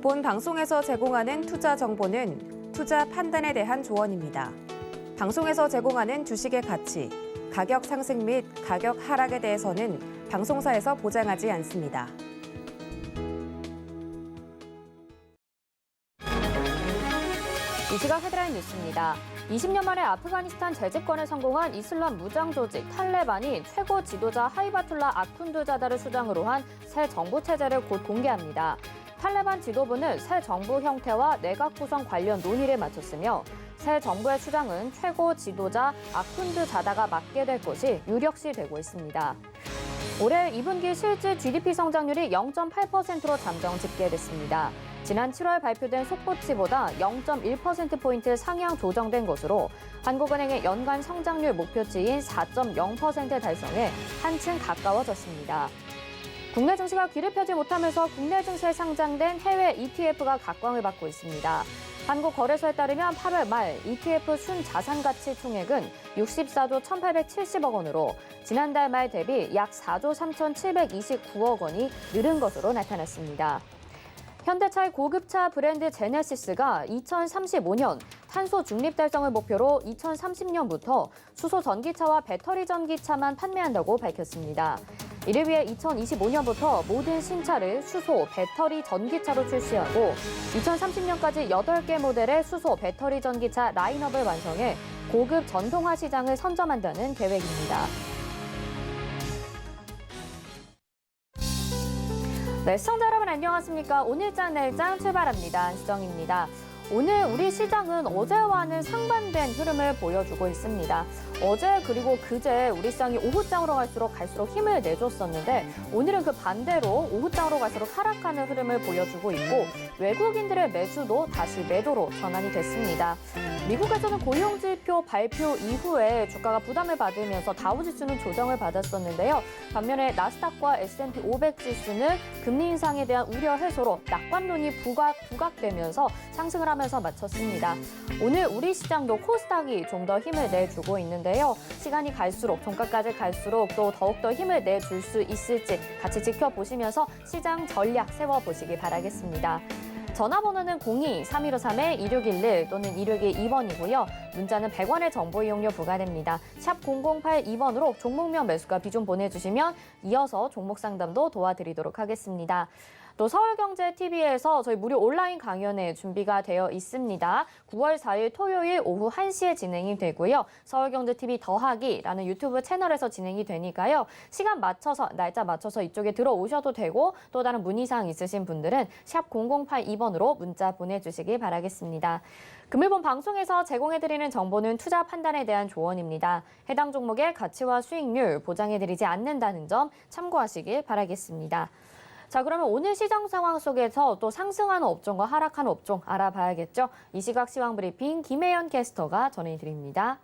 본 방송에서 제공하는 투자 정보는 투자 판단에 대한 조언입니다. 방송에서 제공하는 주식의 가치, 가격 상승 및 가격 하락에 대해서는 방송사에서 보장하지 않습니다. 이 시각 헤드라인 뉴스입니다. 20년 만에 아프가니스탄 재집권에 성공한 이슬람 무장 조직 탈레반이 최고 지도자 하이바툴라 아쿤두자다를 수장으로 한 새 정부 체제를 곧 공개합니다. 탈레반 지도부는 새 정부 형태와 내각 구성 관련 논의를 마쳤으며 새 정부의 수장은 최고 지도자 아쿤두자다가 맡게 될 것이 유력시되고 있습니다. 올해 2분기 실질 GDP 성장률이 0.8%로 잠정 집계됐습니다. 지난 7월 발표된 속보치보다 0.1%포인트 상향 조정된 것으로 한국은행의 연간 성장률 목표치인 4.0% 달성에 한층 가까워졌습니다. 국내 증시가 길을 펴지 못하면서 국내 증시에 상장된 해외 ETF가 각광을 받고 있습니다. 한국거래소에 따르면 8월 말 ETF 순자산가치 총액은 64조 1,870억 원으로 지난달 말 대비 약 4조 3,729억 원이 늘은 것으로 나타났습니다. 현대차의 고급차 브랜드 제네시스가 2035년 탄소 중립 달성을 목표로 2030년부터 수소 전기차와 배터리 전기차만 판매한다고 밝혔습니다. 이를 위해 2025년부터 모든 신차를 수소, 배터리 전기차로 출시하고 2030년까지 8개 모델의 수소, 배터리 전기차 라인업을 완성해 고급 전동화 시장을 선점한다는 계획입니다. 네, 시청자 여러분 안녕하십니까? 오늘장 내일장 출발합니다. 안수정입니다. 오늘 우리 시장은 어제와는 상반된 흐름을 보여주고 있습니다. 어제 그리고 그제 우리 시장이 오후장으로 갈수록 힘을 내줬었는데 오늘은 그 반대로 오후장으로 갈수록 하락하는 흐름을 보여주고 있고 외국인들의 매수도 다시 매도로 전환이 됐습니다. 미국에서는 고용지표 발표 이후에 주가가 부담을 받으면서 다우지수는 조정을 받았었는데요. 반면에 나스닥과 S&P 500 지수는 금리 인상에 대한 우려 해소로 낙관론이 부각되면서 상승을 하면서 마쳤습니다. 오늘 우리 시장도 코스닥이 좀 더 힘을 내주고 있는데요. 시간이 갈수록 종가까지 갈수록 또 더욱더 힘을 내줄 수 있을지 같이 지켜보시면서 시장 전략 세워보시기 바라겠습니다. 전화번호는 02-3153-2611 또는 2612번이고요. 문자는 100원의 정보 이용료 부과됩니다. 샵 0082번으로 종목명 매수가 비좀 보내주시면 이어서 종목 상담도 도와드리도록 하겠습니다. 또 서울경제TV에서 저희 무료 온라인 강연회 준비가 되어 있습니다. 9월 4일 토요일 오후 1시에 진행이 되고요. 서울경제TV 더하기라는 유튜브 채널에서 진행이 되니까요. 시간 맞춰서, 날짜 맞춰서 이쪽에 들어오셔도 되고 또 다른 문의사항 있으신 분들은 샵 0082번으로 문자 보내주시기 바라겠습니다. 금일본 방송에서 제공해드리는 정보는 투자 판단에 대한 조언입니다. 해당 종목의 가치와 수익률 보장해드리지 않는다는 점 참고하시길 바라겠습니다. 자, 그러면 오늘 시장 상황 속에서 또 상승하는 업종과 하락하는 업종 알아봐야겠죠. 이 시각 시황 브리핑 김혜연 캐스터가 전해드립니다.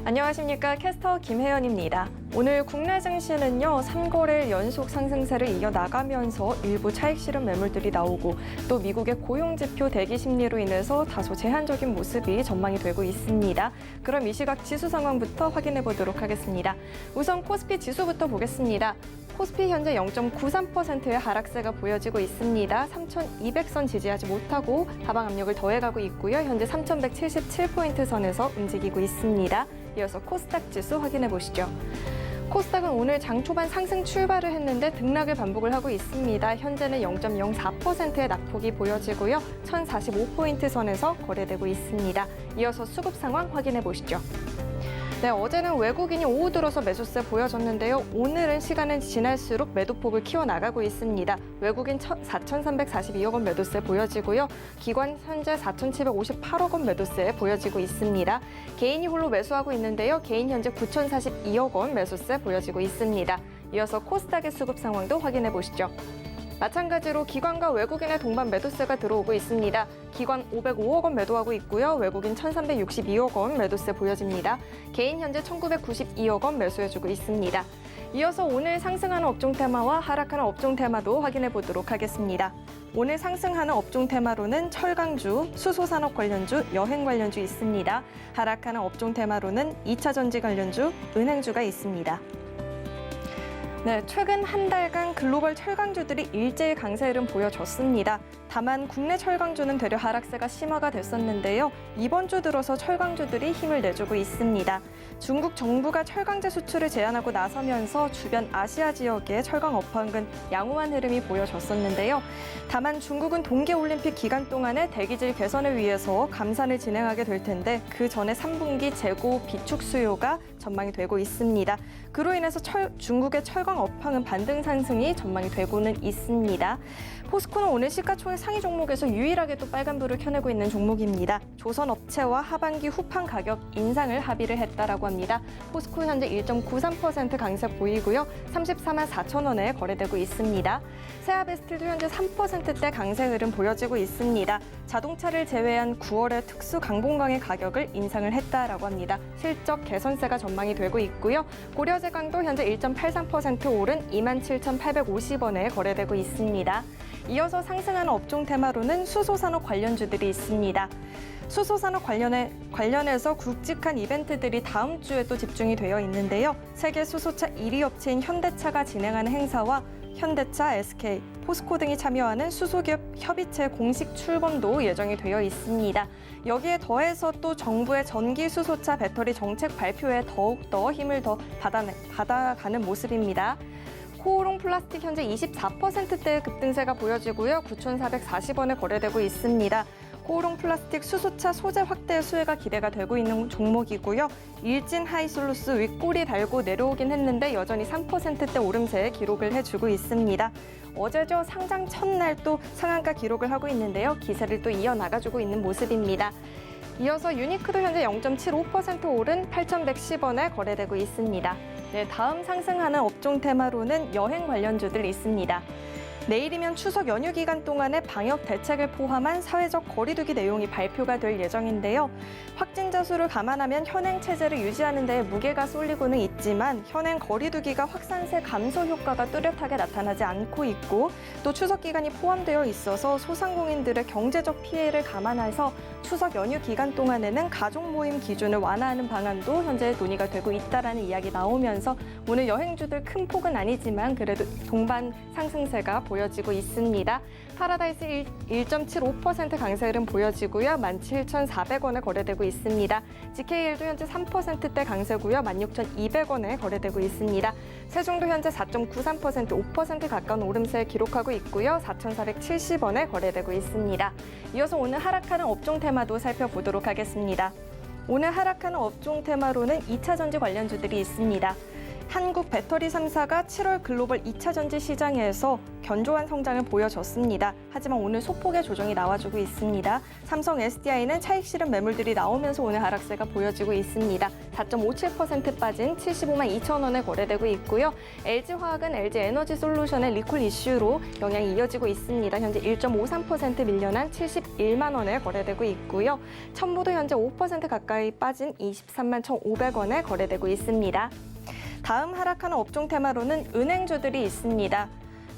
안녕하십니까. 캐스터 김혜연입니다. 오늘 국내 증시는요, 3거래일 연속 상승세를 이어나가면서 일부 차익 실현 매물들이 나오고 또 미국의 고용지표 대기 심리로 인해서 다소 제한적인 모습이 전망이 되고 있습니다. 그럼 이 시각 지수 상황부터 확인해 보도록 하겠습니다. 우선 코스피 지수부터 보겠습니다. 코스피 현재 0.93%의 하락세가 보여지고 있습니다. 3,200선 지지하지 못하고 하방 압력을 더해가고 있고요. 현재 3,177포인트 선에서 움직이고 있습니다. 이어서 코스닥 지수 확인해 보시죠. 코스닥은 오늘 장 초반 상승 출발을 했는데 등락을 반복을 하고 있습니다. 현재는 0.04%의 낙폭이 보여지고요. 1,045포인트 선에서 거래되고 있습니다. 이어서 수급 상황 확인해 보시죠. 네, 어제는 외국인이 오후 들어서 매수세 보여줬는데요. 오늘은 시간은 지날수록 매도폭을 키워나가고 있습니다. 외국인 4,342억 원 매도세 보여지고요. 기관 현재 4,758억 원 매도세 보여지고 있습니다. 개인이 홀로 매수하고 있는데요. 개인 현재 9,042억 원 매수세 보여지고 있습니다. 이어서 코스닥의 수급 상황도 확인해 보시죠. 마찬가지로 기관과 외국인의 동반 매도세가 들어오고 있습니다. 기관 505억 원 매도하고 있고요. 외국인 1,362억 원 매도세 보여집니다. 개인 현재 1,992억 원 매수해주고 있습니다. 이어서 오늘 상승하는 업종 테마와 하락하는 업종 테마도 확인해 보도록 하겠습니다. 오늘 상승하는 업종 테마로는 철강주, 수소산업 관련주, 여행 관련주 있습니다. 하락하는 업종 테마로는 2차 전지 관련주, 은행주가 있습니다. 네, 최근 한 달간 글로벌 철강주들이 일제히 강세 흐름 보여줬습니다. 다만 국내 철강주는 되려 하락세가 심화가 됐었는데요. 이번 주 들어서 철강주들이 힘을 내주고 있습니다. 중국 정부가 철강제 수출을 제한하고 나서면서 주변 아시아 지역의 철강 업황은 양호한 흐름이 보여졌었는데요. 다만 중국은 동계올림픽 기간 동안에 대기질 개선을 위해서 감산을 진행하게 될 텐데 그 전에 3분기 재고 비축 수요가 전망이 되고 있습니다. 그로 인해서 중국의 철강 업황은 반등 상승이 전망이 되고는 있습니다. 포스코는 오늘 시가총액 상위 종목에서 유일하게 또 빨간불을 켜내고 있는 종목입니다. 조선 업체와 하반기 후판 가격 인상을 합의를 했다라고 합니다. 포스코 현재 1.93% 강세 보이고요. 34만 4천 원에 거래되고 있습니다. 세아베스틸도 현재 3%대 강세 흐름 보여지고 있습니다. 자동차를 제외한 9월의 특수 강봉강의 가격을 인상을 했다라고 합니다. 실적 개선세가 전망이 되고 있고요. 고려제강도 현재 1.83% 오른 27,850원에 거래되고 있습니다. 이어서 상승하는 업종 테마로는 수소산업 관련주들이 있습니다. 수소산업 관련해서 굵직한 이벤트들이 다음 주에 또 집중이 되어 있는데요. 세계 수소차 1위 업체인 현대차가 진행하는 행사와 현대차, SK, 포스코 등이 참여하는 수소기업 협의체 공식 출범도 예정이 되어 있습니다. 여기에 더해서 또 정부의 전기 수소차 배터리 정책 발표에 더욱더 힘을 더 받아가는 모습입니다. 코오롱 플라스틱 현재 24%대의 급등세가 보여지고요. 9,440원에 거래되고 있습니다. 코오롱 플라스틱 수소차 소재 확대 수혜가 기대가 되고 있는 종목이고요. 일진 하이솔루스 윗꼬리 달고 내려오긴 했는데 여전히 3%대 오름세 기록을 해주고 있습니다. 어제죠. 상장 첫날 또 상한가 기록을 하고 있는데요. 기세를 또 이어나가주고 있는 모습입니다. 이어서 유니크도 현재 0.75% 오른 8,110원에 거래되고 있습니다. 네, 다음 상승하는 업종 테마로는 여행 관련주들이 있습니다. 내일이면 추석 연휴 기간 동안의 방역 대책을 포함한 사회적 거리두기 내용이 발표가 될 예정인데요. 확진자 수를 감안하면 현행 체제를 유지하는 데 무게가 쏠리고는 있지만 현행 거리두기가 확산세 감소 효과가 뚜렷하게 나타나지 않고 있고 또 추석 기간이 포함되어 있어서 소상공인들의 경제적 피해를 감안해서 추석 연휴 기간 동안에는 가족 모임 기준을 완화하는 방안도 현재 논의가 되고 있다라는 이야기 나오면서 오늘 여행주들 큰 폭은 아니지만 그래도 동반 상승세가 보여지고 있습니다. 파라다이스 1.75% 강세 흐름 보여지고요. 17,400원에 거래되고 있습니다. GKL도 현재 3%대 강세고요. 16,200원에 거래되고 있습니다. 세종도 현재 4.93%, 5% 가까운 오름세 기록하고 있고요. 4,470원에 거래되고 있습니다. 이어서 오늘 하락하는 업종 테마도 살펴보도록 하겠습니다. 오늘 하락하는 업종 테마로는 2차 전지 관련주들이 있습니다. 한국 배터리 3사가 7월 글로벌 2차 전지 시장에서 견조한 성장을 보여줬습니다. 하지만 오늘 소폭의 조정이 나와주고 있습니다. 삼성 SDI는 차익 실현 매물들이 나오면서 오늘 하락세가 보여지고 있습니다. 4.57% 빠진 75만 2천 원에 거래되고 있고요. LG화학은 LG에너지솔루션의 리콜 이슈로 영향이 이어지고 있습니다. 현재 1.53% 밀려난 71만 원에 거래되고 있고요. 첨보도 현재 5% 가까이 빠진 23만 1,500원에 거래되고 있습니다. 다음 하락하는 업종 테마로는 은행주들이 있습니다.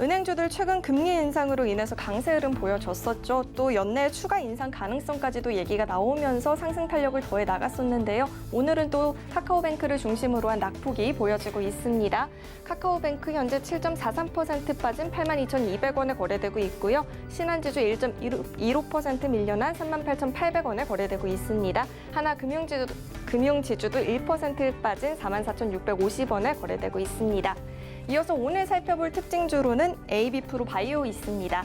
은행주들 최근 금리 인상으로 인해서 강세 흐름 보여줬었죠. 또 연내 추가 인상 가능성까지도 얘기가 나오면서 상승 탄력을 더해 나갔었는데요. 오늘은 또 카카오뱅크를 중심으로 한 낙폭이 보여지고 있습니다. 카카오뱅크 현재 7.43% 빠진 82,200원에 거래되고 있고요. 신한지주 1.15% 밀려난 38,800원에 거래되고 있습니다. 하나금융지주도 1% 빠진 44,650원에 거래되고 있습니다. 이어서 오늘 살펴볼 특징주로는 AB프로 바이오 있습니다.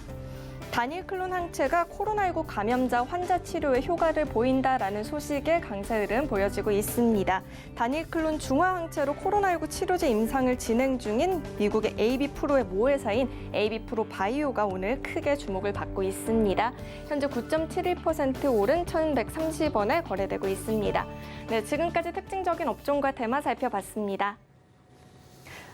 단일 클론 항체가 코로나19 감염자 환자 치료에 효과를 보인다라는 소식에 강세 흐름 보여지고 있습니다. 단일 클론 중화 항체로 코로나19 치료제 임상을 진행 중인 미국의 AB프로의 모회사인 AB프로 바이오가 오늘 크게 주목을 받고 있습니다. 현재 9.71% 오른 1,130원에 거래되고 있습니다. 네, 지금까지 특징적인 업종과 테마 살펴봤습니다.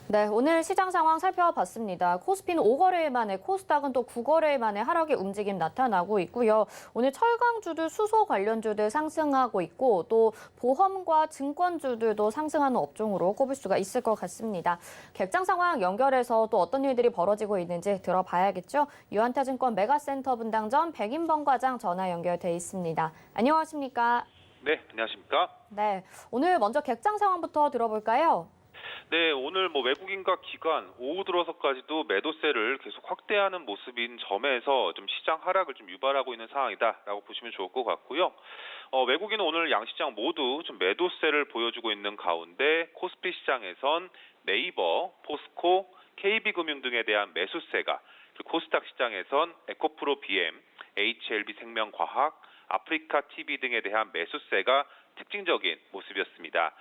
네, 오늘 시장 상황 살펴봤습니다. 코스피는 5거래일 만에, 코스닥은 또 9거래일 만에 하락의 움직임 나타나고 있고요. 오늘 철강주들, 수소 관련주들 상승하고 있고 또 보험과 증권주들도 상승하는 업종으로 꼽을 수가 있을 것 같습니다. 객장 상황 연결해서 또 어떤 일들이 벌어지고 있는지 들어봐야겠죠. 유한타증권 메가센터 분당점 백인범 과장 전화 연결돼 있습니다. 안녕하십니까? 네, 안녕하십니까? 네, 오늘 먼저 객장 상황부터 들어볼까요? 네, 오늘 외국인과 기관 오후 들어서까지도 매도세를 계속 확대하는 모습인 점에서 좀 시장 하락을 좀 유발하고 있는 상황이다라고 보시면 좋을 것 같고요. 외국인은 오늘 양시장 모두 좀 매도세를 보여주고 있는 가운데 코스피 시장에선 네이버, 포스코, KB금융 등에 대한 매수세가, 그리고 코스닥 시장에선 에코프로 BM, HLB 생명과학, 아프리카 TV 등에 대한 매수세가 특징적인 모습이었습니다.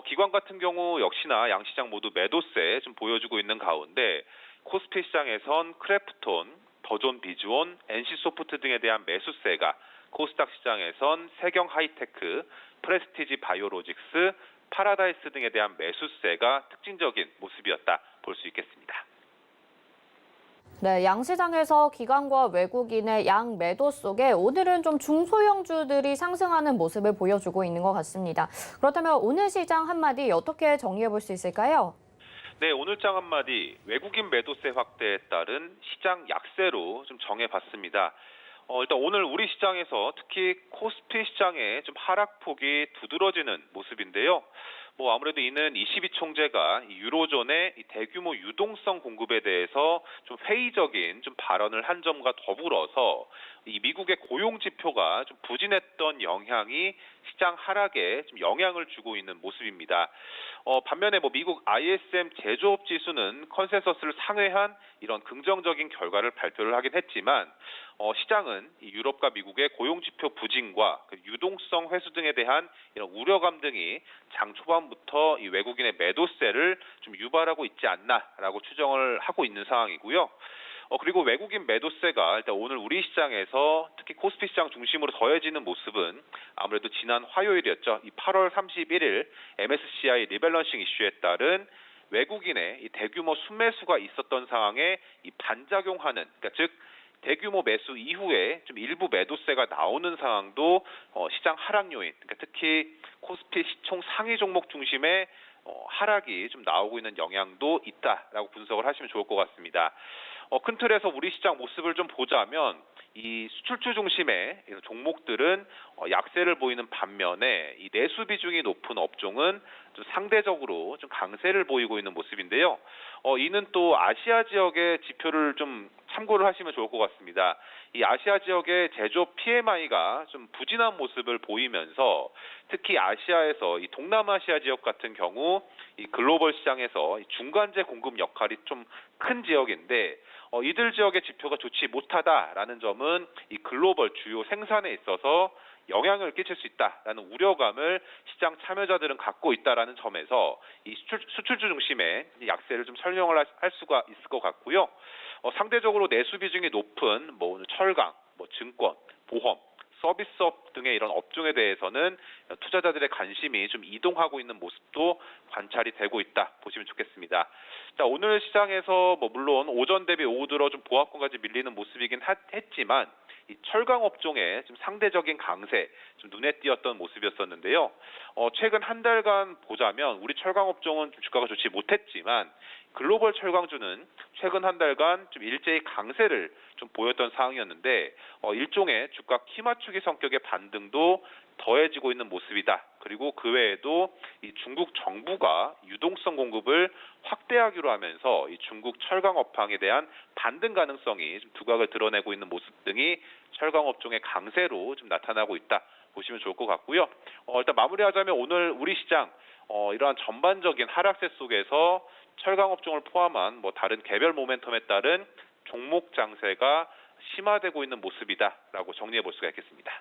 기관 같은 경우 역시나 양시장 모두 매도세 좀 보여주고 있는 가운데 코스피 시장에선 크래프톤, 더존 비주온, NC소프트 등에 대한 매수세가, 코스닥 시장에선 세경 하이테크, 프레스티지 바이오로직스, 파라다이스 등에 대한 매수세가 특징적인 모습이었다 볼 수 있겠습니다. 네, 양시장에서 기관과 외국인의 양 매도 속에 오늘은 좀 중소형주들이 상승하는 모습을 보여주고 있는 것 같습니다. 그렇다면 오늘 시장 한마디 어떻게 정리해 볼 수 있을까요? 네, 오늘장 한마디 외국인 매도세 확대에 따른 시장 약세로 좀 정해봤습니다. 일단 오늘 우리 시장에서 특히 코스피 시장의 좀 하락폭이 두드러지는 모습인데요. 아무래도 이는 22총재가 유로존의 대규모 유동성 공급에 대해서 좀 회의적인 좀 발언을 한 점과 더불어서 이 미국의 고용 지표가 좀 부진했던 영향이 시장 하락에 좀 영향을 주고 있는 모습입니다. 반면에 미국 ISM 제조업 지수는 컨센서스를 상회한 이런 긍정적인 결과를 발표를 하긴 했지만 시장은 이 유럽과 미국의 고용 지표 부진과 유동성 회수 등에 대한 이런 우려감 등이 장 초반부터 이 외국인의 매도세를 좀 유발하고 있지 않나라고 추정을 하고 있는 상황이고요. 그리고 외국인 매도세가 일단 오늘 우리 시장에서 특히 코스피 시장 중심으로 더해지는 모습은 아무래도 지난 화요일이었죠. 이 8월 31일 MSCI 리밸런싱 이슈에 따른 외국인의 이 대규모 순매수가 있었던 상황에 이 반작용하는, 그러니까 즉 대규모 매수 이후에 좀 일부 매도세가 나오는 상황도 시장 하락 요인, 그러니까 특히 코스피 시총 상위 종목 중심의 하락이 좀 나오고 있는 영향도 있다라고 분석을 하시면 좋을 것 같습니다. 큰 틀에서 우리 시장 모습을 좀 보자면 이 수출주 중심의 이런 종목들은 약세를 보이는 반면에 이 내수 비중이 높은 업종은 좀 상대적으로 좀 강세를 보이고 있는 모습인데요. 이는 또 아시아 지역의 지표를 좀 참고를 하시면 좋을 것 같습니다. 이 아시아 지역의 제조업 PMI가 좀 부진한 모습을 보이면서 특히 아시아에서 이 동남아시아 지역 같은 경우 이 글로벌 시장에서 중간재 공급 역할이 좀 큰 지역인데 이들 지역의 지표가 좋지 못하다라는 점은 이 글로벌 주요 생산에 있어서 영향을 끼칠 수 있다라는 우려감을 시장 참여자들은 갖고 있다라는 점에서 이 수출주 중심의 약세를 좀 설명을 할 수가 있을 것 같고요. 상대적으로 내수 비중이 높은 철강, 증권, 보험, 서비스업 등의 이런 업종에 대해서는 투자자들의 관심이 좀 이동하고 있는 모습도 관찰이 되고 있다 보시면 좋겠습니다. 자, 오늘 시장에서 물론 오전 대비 오후 들어 좀 보합권까지 밀리는 모습이긴 했지만 이 철강 업종의 좀 상대적인 강세 좀 눈에 띄었던 모습이었었는데요. 최근 한 달간 보자면 우리 철강 업종은 좀 주가가 좋지 못했지만 글로벌 철강주는 최근 한 달간 좀 일제히 강세를 좀 보였던 상황이었는데 일종의 주가 키 맞추기 성격의 반등도 더해지고 있는 모습이다. 그리고 그 외에도 이 중국 정부가 유동성 공급을 확대하기로 하면서 이 중국 철강 업황에 대한 반등 가능성이 좀 두각을 드러내고 있는 모습 등이 철강 업종의 강세로 좀 나타나고 있다 보시면 좋을 것 같고요. 일단 마무리하자면 오늘 우리 시장 이러한 전반적인 하락세 속에서 철강 업종을 포함한 다른 개별 모멘텀에 따른 종목 장세가 심화되고 있는 모습이다라고 정리해 볼 수가 있겠습니다.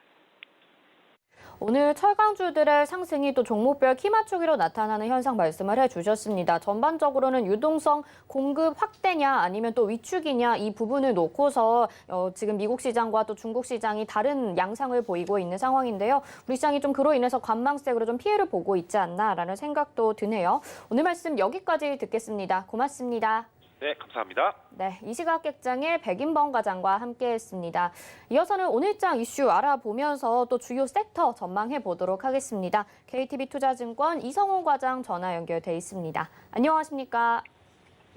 오늘 철강주들의 상승이 또 종목별 키 맞추기로 나타나는 현상 말씀을 해주셨습니다. 전반적으로는 유동성 공급 확대냐 아니면 또 위축이냐 이 부분을 놓고서 지금 미국 시장과 또 중국 시장이 다른 양상을 보이고 있는 상황인데요. 우리 시장이 좀 그로 인해서 관망색으로 좀 피해를 보고 있지 않나라는 생각도 드네요. 오늘 말씀 여기까지 듣겠습니다. 고맙습니다. 네, 감사합니다. 네, 이 시각 객장의 백인범 과장과 함께했습니다. 이어서는 오늘장 이슈 알아보면서 또 주요 섹터 전망해 보도록 하겠습니다. KTB 투자증권 이성훈 과장 전화 연결돼 있습니다. 안녕하십니까?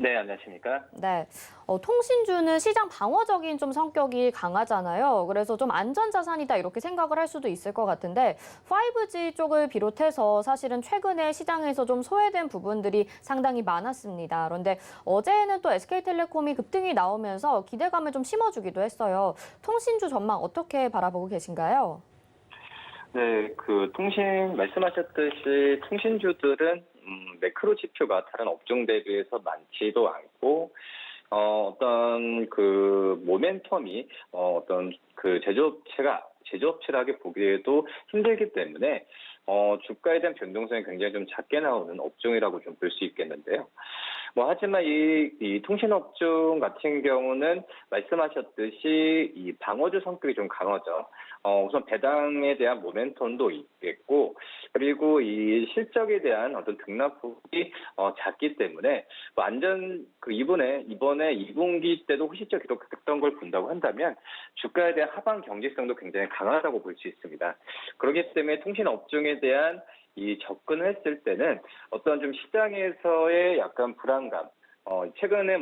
네, 안녕하십니까? 네, 통신주는 시장 방어적인 좀 성격이 강하잖아요. 그래서 좀 안전자산이다 이렇게 생각을 할 수도 있을 것 같은데 5G 쪽을 비롯해서 사실은 최근에 시장에서 좀 소외된 부분들이 상당히 많았습니다. 그런데 어제는 또 SK텔레콤이 급등이 나오면서 기대감을 좀 심어주기도 했어요. 통신주 전망 어떻게 바라보고 계신가요? 네, 말씀하셨듯이 통신주들은 매크로 지표가 다른 업종 대비해서 많지도 않고 어떤 그 모멘텀이 어떤 그 제조업체라고 보기에도 힘들기 때문에 주가에 대한 변동성이 굉장히 좀 작게 나오는 업종이라고 좀 볼 수 있겠는데요. 하지만 이 통신업종 같은 경우는 말씀하셨듯이 이 방어주 성격이 좀 강하죠. 우선 배당에 대한 모멘텀도 있겠고, 그리고 이 실적에 대한 어떤 등락폭이 작기 때문에 이번에 2분기 때도 후실적 기록했던 걸 본다고 한다면 주가에 대한 하방 경직성도 굉장히 강하다고 볼 수 있습니다. 그렇기 때문에 통신업종에 대한 이 접근을 했을 때는 어떤 좀 시장에서의 약간 불안감, 최근에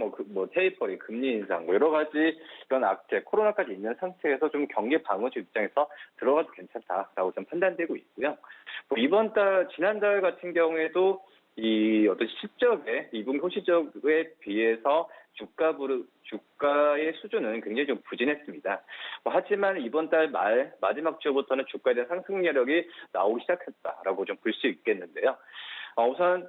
테이퍼링, 금리 인상, 여러 가지 이런 악재, 코로나까지 있는 상태에서 좀 경기 방어주 입장에서 들어가도 괜찮다라고 좀 판단되고 있고요. 지난달 같은 경우에도 이 어떤 실적에, 2분기 호실적에 비해서 주가의 수준은 굉장히 좀 부진했습니다. 하지만 이번 달 마지막 주부터는 주가에 대한 상승 여력이 나오기 시작했다라고 좀 볼 수 있겠는데요. 우선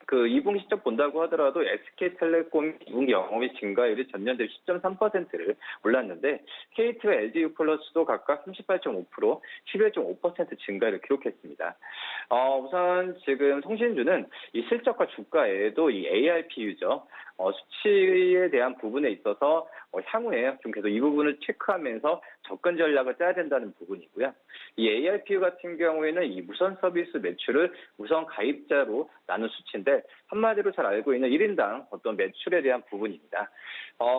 그 2분기 실적 본다고 하더라도 SK텔레콤 2분기 영업이익 증가율이 전년 대비 10.3%를 올랐는데 KT와 LG유플러스도 각각 38.5%, 11.5% 증가를 기록했습니다. 우선 지금 통신주는 이 실적과 주가에도 이 ARPU죠. 수치에 대한 부분에 있어서 향후에 좀 계속 이 부분을 체크하면서 접근 전략을 짜야 된다는 부분이고요. 이 ARPU 같은 경우에는 이 무선 서비스 매출을 우선 가입자로 나눈 수치인데 한마디로 잘 알고 있는 1인당 어떤 매출에 대한 부분입니다.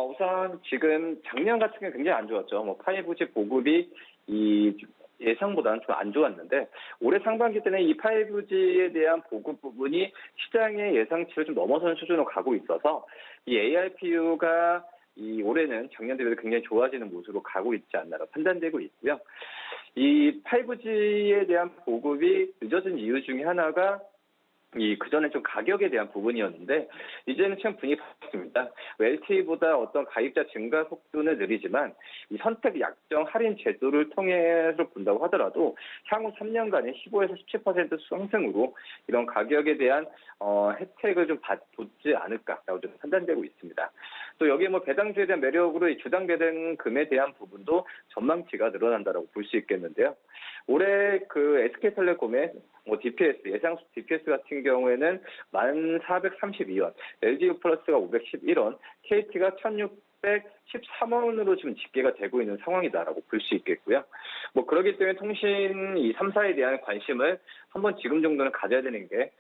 우선 지금 작년 같은 경우 굉장히 안 좋았죠. 5G 보급이 예상보다는 좀 안 좋았는데 올해 상반기 때는 이 5G에 대한 보급 부분이 시장의 예상치를 좀 넘어서는 수준으로 가고 있어서 이 ARPU가 올해는 작년 대비 굉장히 좋아지는 모습으로 가고 있지 않나로 판단되고 있고요. 이 5G에 대한 보급이 늦어진 이유 중에 하나가 그전에 좀 가격에 대한 부분이었는데, 이제는 참 분위기가 바뀌었습니다. LTE보다 어떤 가입자 증가 속도는 느리지만, 이 선택 약정 할인 제도를 통해서 본다고 하더라도, 향후 3년간에 15에서 17% 상승으로 이런 가격에 대한, 혜택을 좀 받지 않을까라고 좀 판단되고 있습니다. 또 여기에 배당주에 대한 매력으로 이 주당 배당금에 대한 부분도 전망치가 늘어난다라고 볼 수 있겠는데요. 올해 그 SK텔레콤의 DPS, 예상수 DPS 같은 경우에는 1,432원, LG유플러스가 511원, KT가 1,613원으로 지금 집계가 되고 있는 상황이다라고 볼 수 있겠고요. 그렇기 때문에 통신 이 3사에 대한 관심을 한번 지금 정도는 가져야 되는 게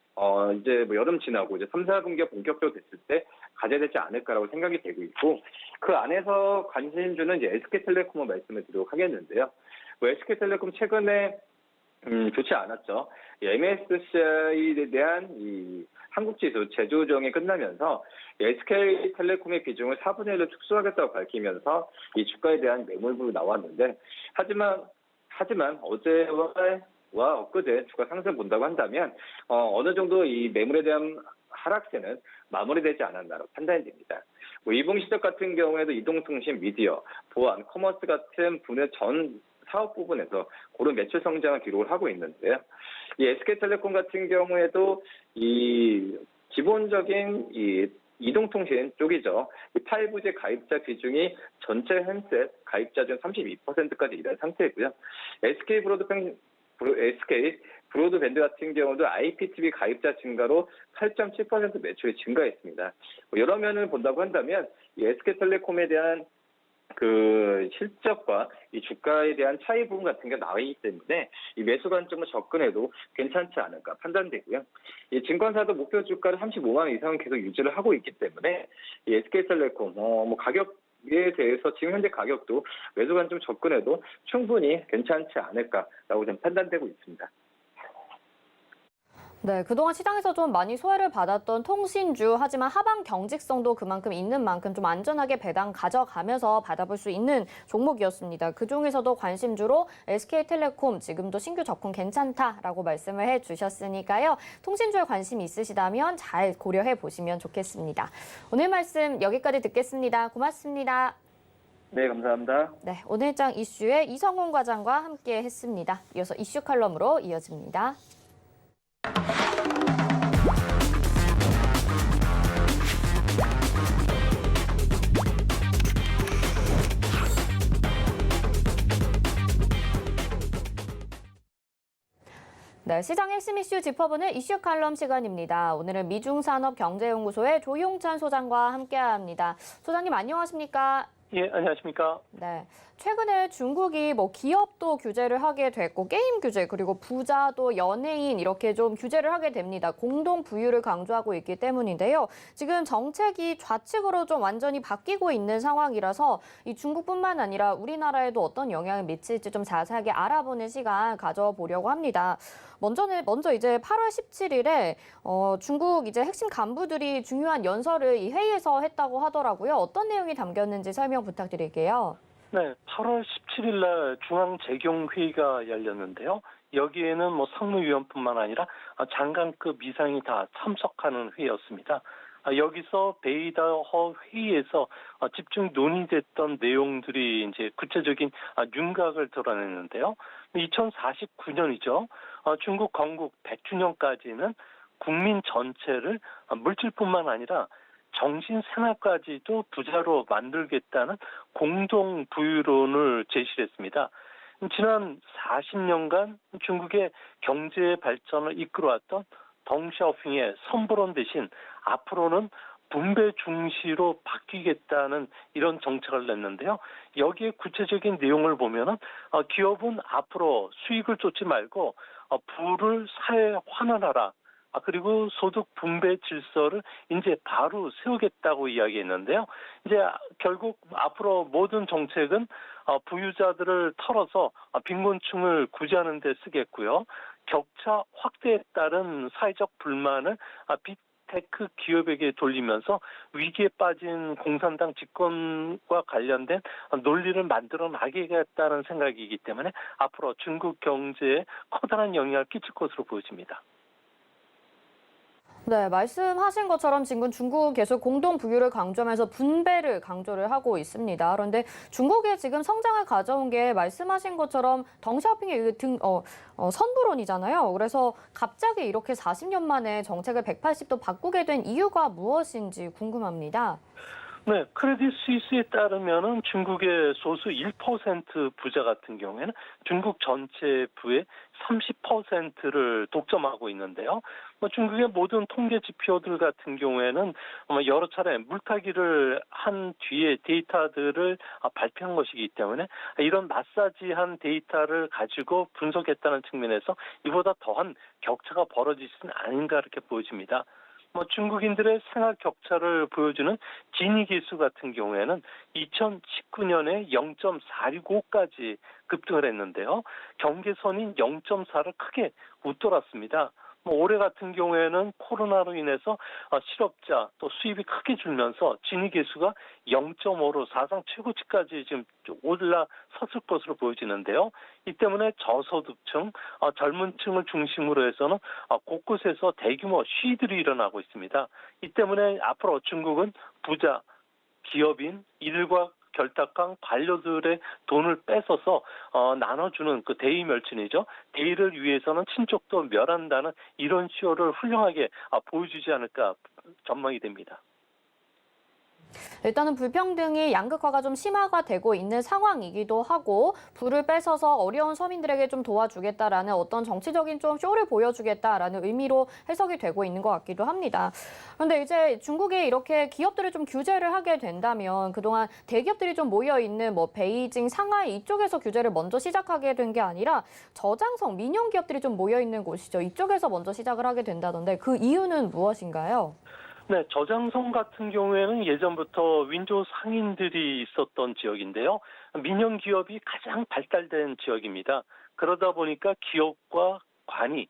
이제 여름 지나고 이제 3, 4분기가 본격적으로 됐을 때 가져야 되지 않을까라고 생각이 되고 있고, 그 안에서 관심 주는 이제 SK텔레콤을 말씀을 드리도록 하겠는데요. SK텔레콤 최근에 좋지 않았죠. MSCI에 대한 이 한국지수 재조정이 끝나면서 SK텔레콤의 비중을 4분의 1로 축소하겠다고 밝히면서 이 주가에 대한 매물이 나왔는데, 하지만 어제와 엊그제 주가 상승 본다고 한다면 어느 정도 이 매물에 대한 하락세는 마무리되지 않았나로 판단이 됩니다. 이분기 실적 같은 경우에도 이동통신, 미디어, 보안, 커머스 같은 분의 전 사업 부분에서 고른 매출 성장을 기록을 하고 있는데요. 이 SK텔레콤 같은 경우에도 이 기본적인 이 이동통신 쪽이죠. 이 5G 가입자 비중이 전체 핸셋 가입자 중 32%까지 이른 상태이고요. SK 브로드밴드 같은 경우도 IPTV 가입자 증가로 8.7% 매출이 증가했습니다. 여러 면을 본다고 한다면 이 SK텔레콤에 대한 그 실적과 이 주가에 대한 차이 부분 같은 게 나와있기 때문에 이 매수 관점을 접근해도 괜찮지 않을까 판단되고요. 이 증권사도 목표 주가를 35만 원 이상은 계속 유지를 하고 있기 때문에 이 SK텔레콤 가격에 대해서 지금 현재 가격도 매수 관점 접근해도 충분히 괜찮지 않을까라고 좀 판단되고 있습니다. 네, 그동안 시장에서 좀 많이 소외를 받았던 통신주, 하지만 하방 경직성도 그만큼 있는 만큼 좀 안전하게 배당 가져가면서 받아볼 수 있는 종목이었습니다. 그중에서도 관심주로 SK텔레콤 지금도 신규 접근 괜찮다라고 말씀을 해주셨으니까요. 통신주에 관심 있으시다면 잘 고려해 보시면 좋겠습니다. 오늘 말씀 여기까지 듣겠습니다. 고맙습니다. 네, 감사합니다. 네, 오늘장 이슈에 이성훈 과장과 함께 했습니다. 이어서 이슈 칼럼으로 이어집니다. 네, 시장 핵심 이슈 짚어보는 이슈 칼럼 시간입니다. 오늘은 미중산업경제연구소의 조용찬 소장과 함께합니다. 소장님 안녕하십니까? 예, 안녕하십니까? 네, 최근에 중국이 기업도 규제를 하게 됐고 게임 규제 그리고 부자도 연예인 이렇게 좀 규제를 하게 됩니다. 공동 부유를 강조하고 있기 때문인데요. 지금 정책이 좌측으로 좀 완전히 바뀌고 있는 상황이라서 이 중국뿐만 아니라 우리나라에도 어떤 영향을 미칠지 좀 자세하게 알아보는 시간 가져보려고 합니다. 먼저 이제 8월 17일에 중국 이제 핵심 간부들이 중요한 연설을 이 회의에서 했다고 하더라고요. 어떤 내용이 담겼는지 설명 부탁드릴게요. 네, 8월 17일 날 중앙재경회의가 열렸는데요. 여기에는 상무위원뿐만 아니라 장관급 이상이 다 참석하는 회의였습니다. 여기서 베이다허 회의에서 집중 논의됐던 내용들이 이제 구체적인 윤곽을 드러냈는데요. 2049년이죠. 중국 건국 100주년까지는 국민 전체를 물질뿐만 아니라 정신 생활까지도 부자로 만들겠다는 공동 부유론을 제시했습니다. 지난 40년간 중국의 경제 발전을 이끌어왔던 덩샤오핑의 선보론 대신 앞으로는 분배 중시로 바뀌겠다는 이런 정책을 냈는데요. 여기에 구체적인 내용을 보면은 기업은 앞으로 수익을 쫓지 말고 부를 사회에 환원하라. 그리고 소득 분배 질서를 이제 바로 세우겠다고 이야기했는데요. 이제 결국 앞으로 모든 정책은 부유자들을 털어서 빈곤층을 구제하는 데 쓰겠고요. 격차 확대에 따른 사회적 불만을 빅테크 기업에게 돌리면서 위기에 빠진 공산당 집권과 관련된 논리를 만들어 나가겠다는 생각이기 때문에 앞으로 중국 경제에 커다란 영향을 끼칠 것으로 보여집니다. 네, 말씀하신 것처럼 지금 중국 계속 공동 부유를 강조하면서 분배를 강조를 하고 있습니다. 그런데 중국의 지금 성장을 가져온 게 말씀하신 것처럼 덩샤오핑의 선부론이잖아요. 그래서 갑자기 이렇게 40년 만에 정책을 180도 바꾸게 된 이유가 무엇인지 궁금합니다. 네, 크레딧 스위스에 따르면은 중국의 소수 1% 부자 같은 경우에는 중국 전체 부의 30%를 독점하고 있는데요. 중국의 모든 통계 지표들 같은 경우에는 여러 차례 물타기를 한 뒤에 데이터들을 발표한 것이기 때문에 이런 마사지한 데이터를 가지고 분석했다는 측면에서 이보다 더한 격차가 벌어지지는 아닌가 이렇게 보여집니다. 중국인들의 생활 격차를 보여주는 지니 지수 같은 경우에는 2019년에 0.465까지 급등을 했는데요. 경계선인 0.4를 크게 웃돌았습니다. 올해 같은 경우에는 코로나로 인해서 실업자 또 수입이 크게 줄면서 지니 지수가 0.5로 사상 최고치까지 지금 올라섰을 것으로 보여지는데요. 이 때문에 저소득층, 젊은 층을 중심으로 해서는 곳곳에서 대규모 시위들이 일어나고 있습니다. 이 때문에 앞으로 중국은 부자, 기업인, 이들과 결탁한 관료들의 돈을 뺏어서 나눠주는 그 대의 멸진이죠. 대의를 위해서는 친족도 멸한다는 이런 시효를 훌륭하게 보여주지 않을까 전망이 됩니다. 일단은 불평등이 양극화가 좀 심화가 되고 있는 상황이기도 하고 부를 뺏어서 어려운 서민들에게 좀 도와주겠다라는 어떤 정치적인 좀 쇼를 보여주겠다라는 의미로 해석이 되고 있는 것 같기도 합니다. 그런데 이제 중국이 이렇게 기업들을 좀 규제를 하게 된다면 그동안 대기업들이 좀 모여있는 베이징, 상하이 이쪽에서 규제를 먼저 시작하게 된 게 아니라 저장성, 민영 기업들이 좀 모여있는 곳이죠. 이쪽에서 먼저 시작을 하게 된다던데 그 이유는 무엇인가요? 네, 저장성 같은 경우에는 예전부터 윈조 상인들이 있었던 지역인데요. 민영 기업이 가장 발달된 지역입니다. 그러다 보니까 기업과 관이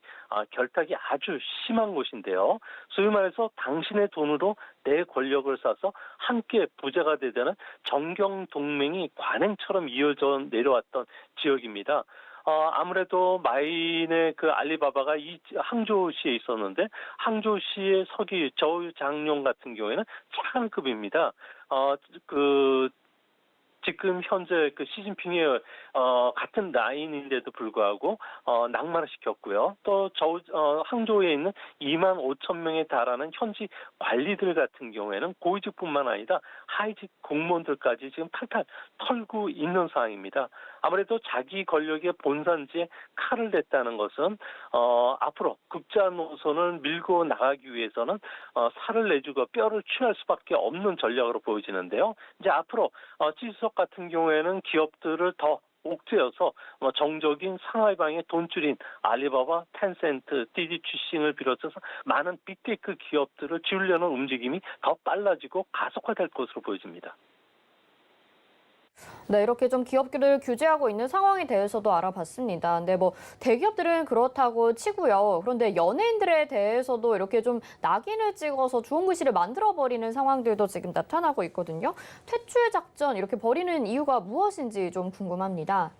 결탁이 아주 심한 곳인데요. 소위 말해서 당신의 돈으로 내 권력을 쌓아서 함께 부자가 되자는 정경 동맹이 관행처럼 이어져 내려왔던 지역입니다. 아무래도 마인의 그 알리바바가 이 항저우시에 있었는데 항저우시의 서기 저우 장룡 같은 경우에는 차관급입니다. 지금 현재 그 시진핑의 같은 라인인데도 불구하고 낙마를 시켰고요. 또 항저우에 있는 2만 5천 명에 달하는 현지 관리들 같은 경우에는 고위직뿐만 아니라 하위직 공무원들까지 지금 탈탈 털고 있는 상황입니다. 아무래도 자기 권력의 본산지에 칼을 댔다는 것은 앞으로 극자 노선을 밀고 나가기 위해서는 살을 내주고 뼈를 취할 수밖에 없는 전략으로 보여지는데요. 이제 앞으로 찌수석 같은 경우에는 기업들을 더 옥죄어서 정적인 상하이방의 돈줄인 알리바바, 텐센트, 디디 취싱을 비롯해서 많은 빅테크 기업들을 지우려는 움직임이 더 빨라지고 가속화될 것으로 보여집니다. 네, 이렇게 좀 기업들을 규제하고 있는 상황에 대해서도 알아봤습니다. 근데 뭐 대기업들은 그렇다고 치고요. 그런데 연예인들에 대해서도 이렇게 좀 낙인을 찍어서 좋은 글씨를 만들어버리는 상황들도 지금 나타나고 있거든요. 퇴출 작전 이렇게 벌이는 이유가 무엇인지 좀 궁금합니다.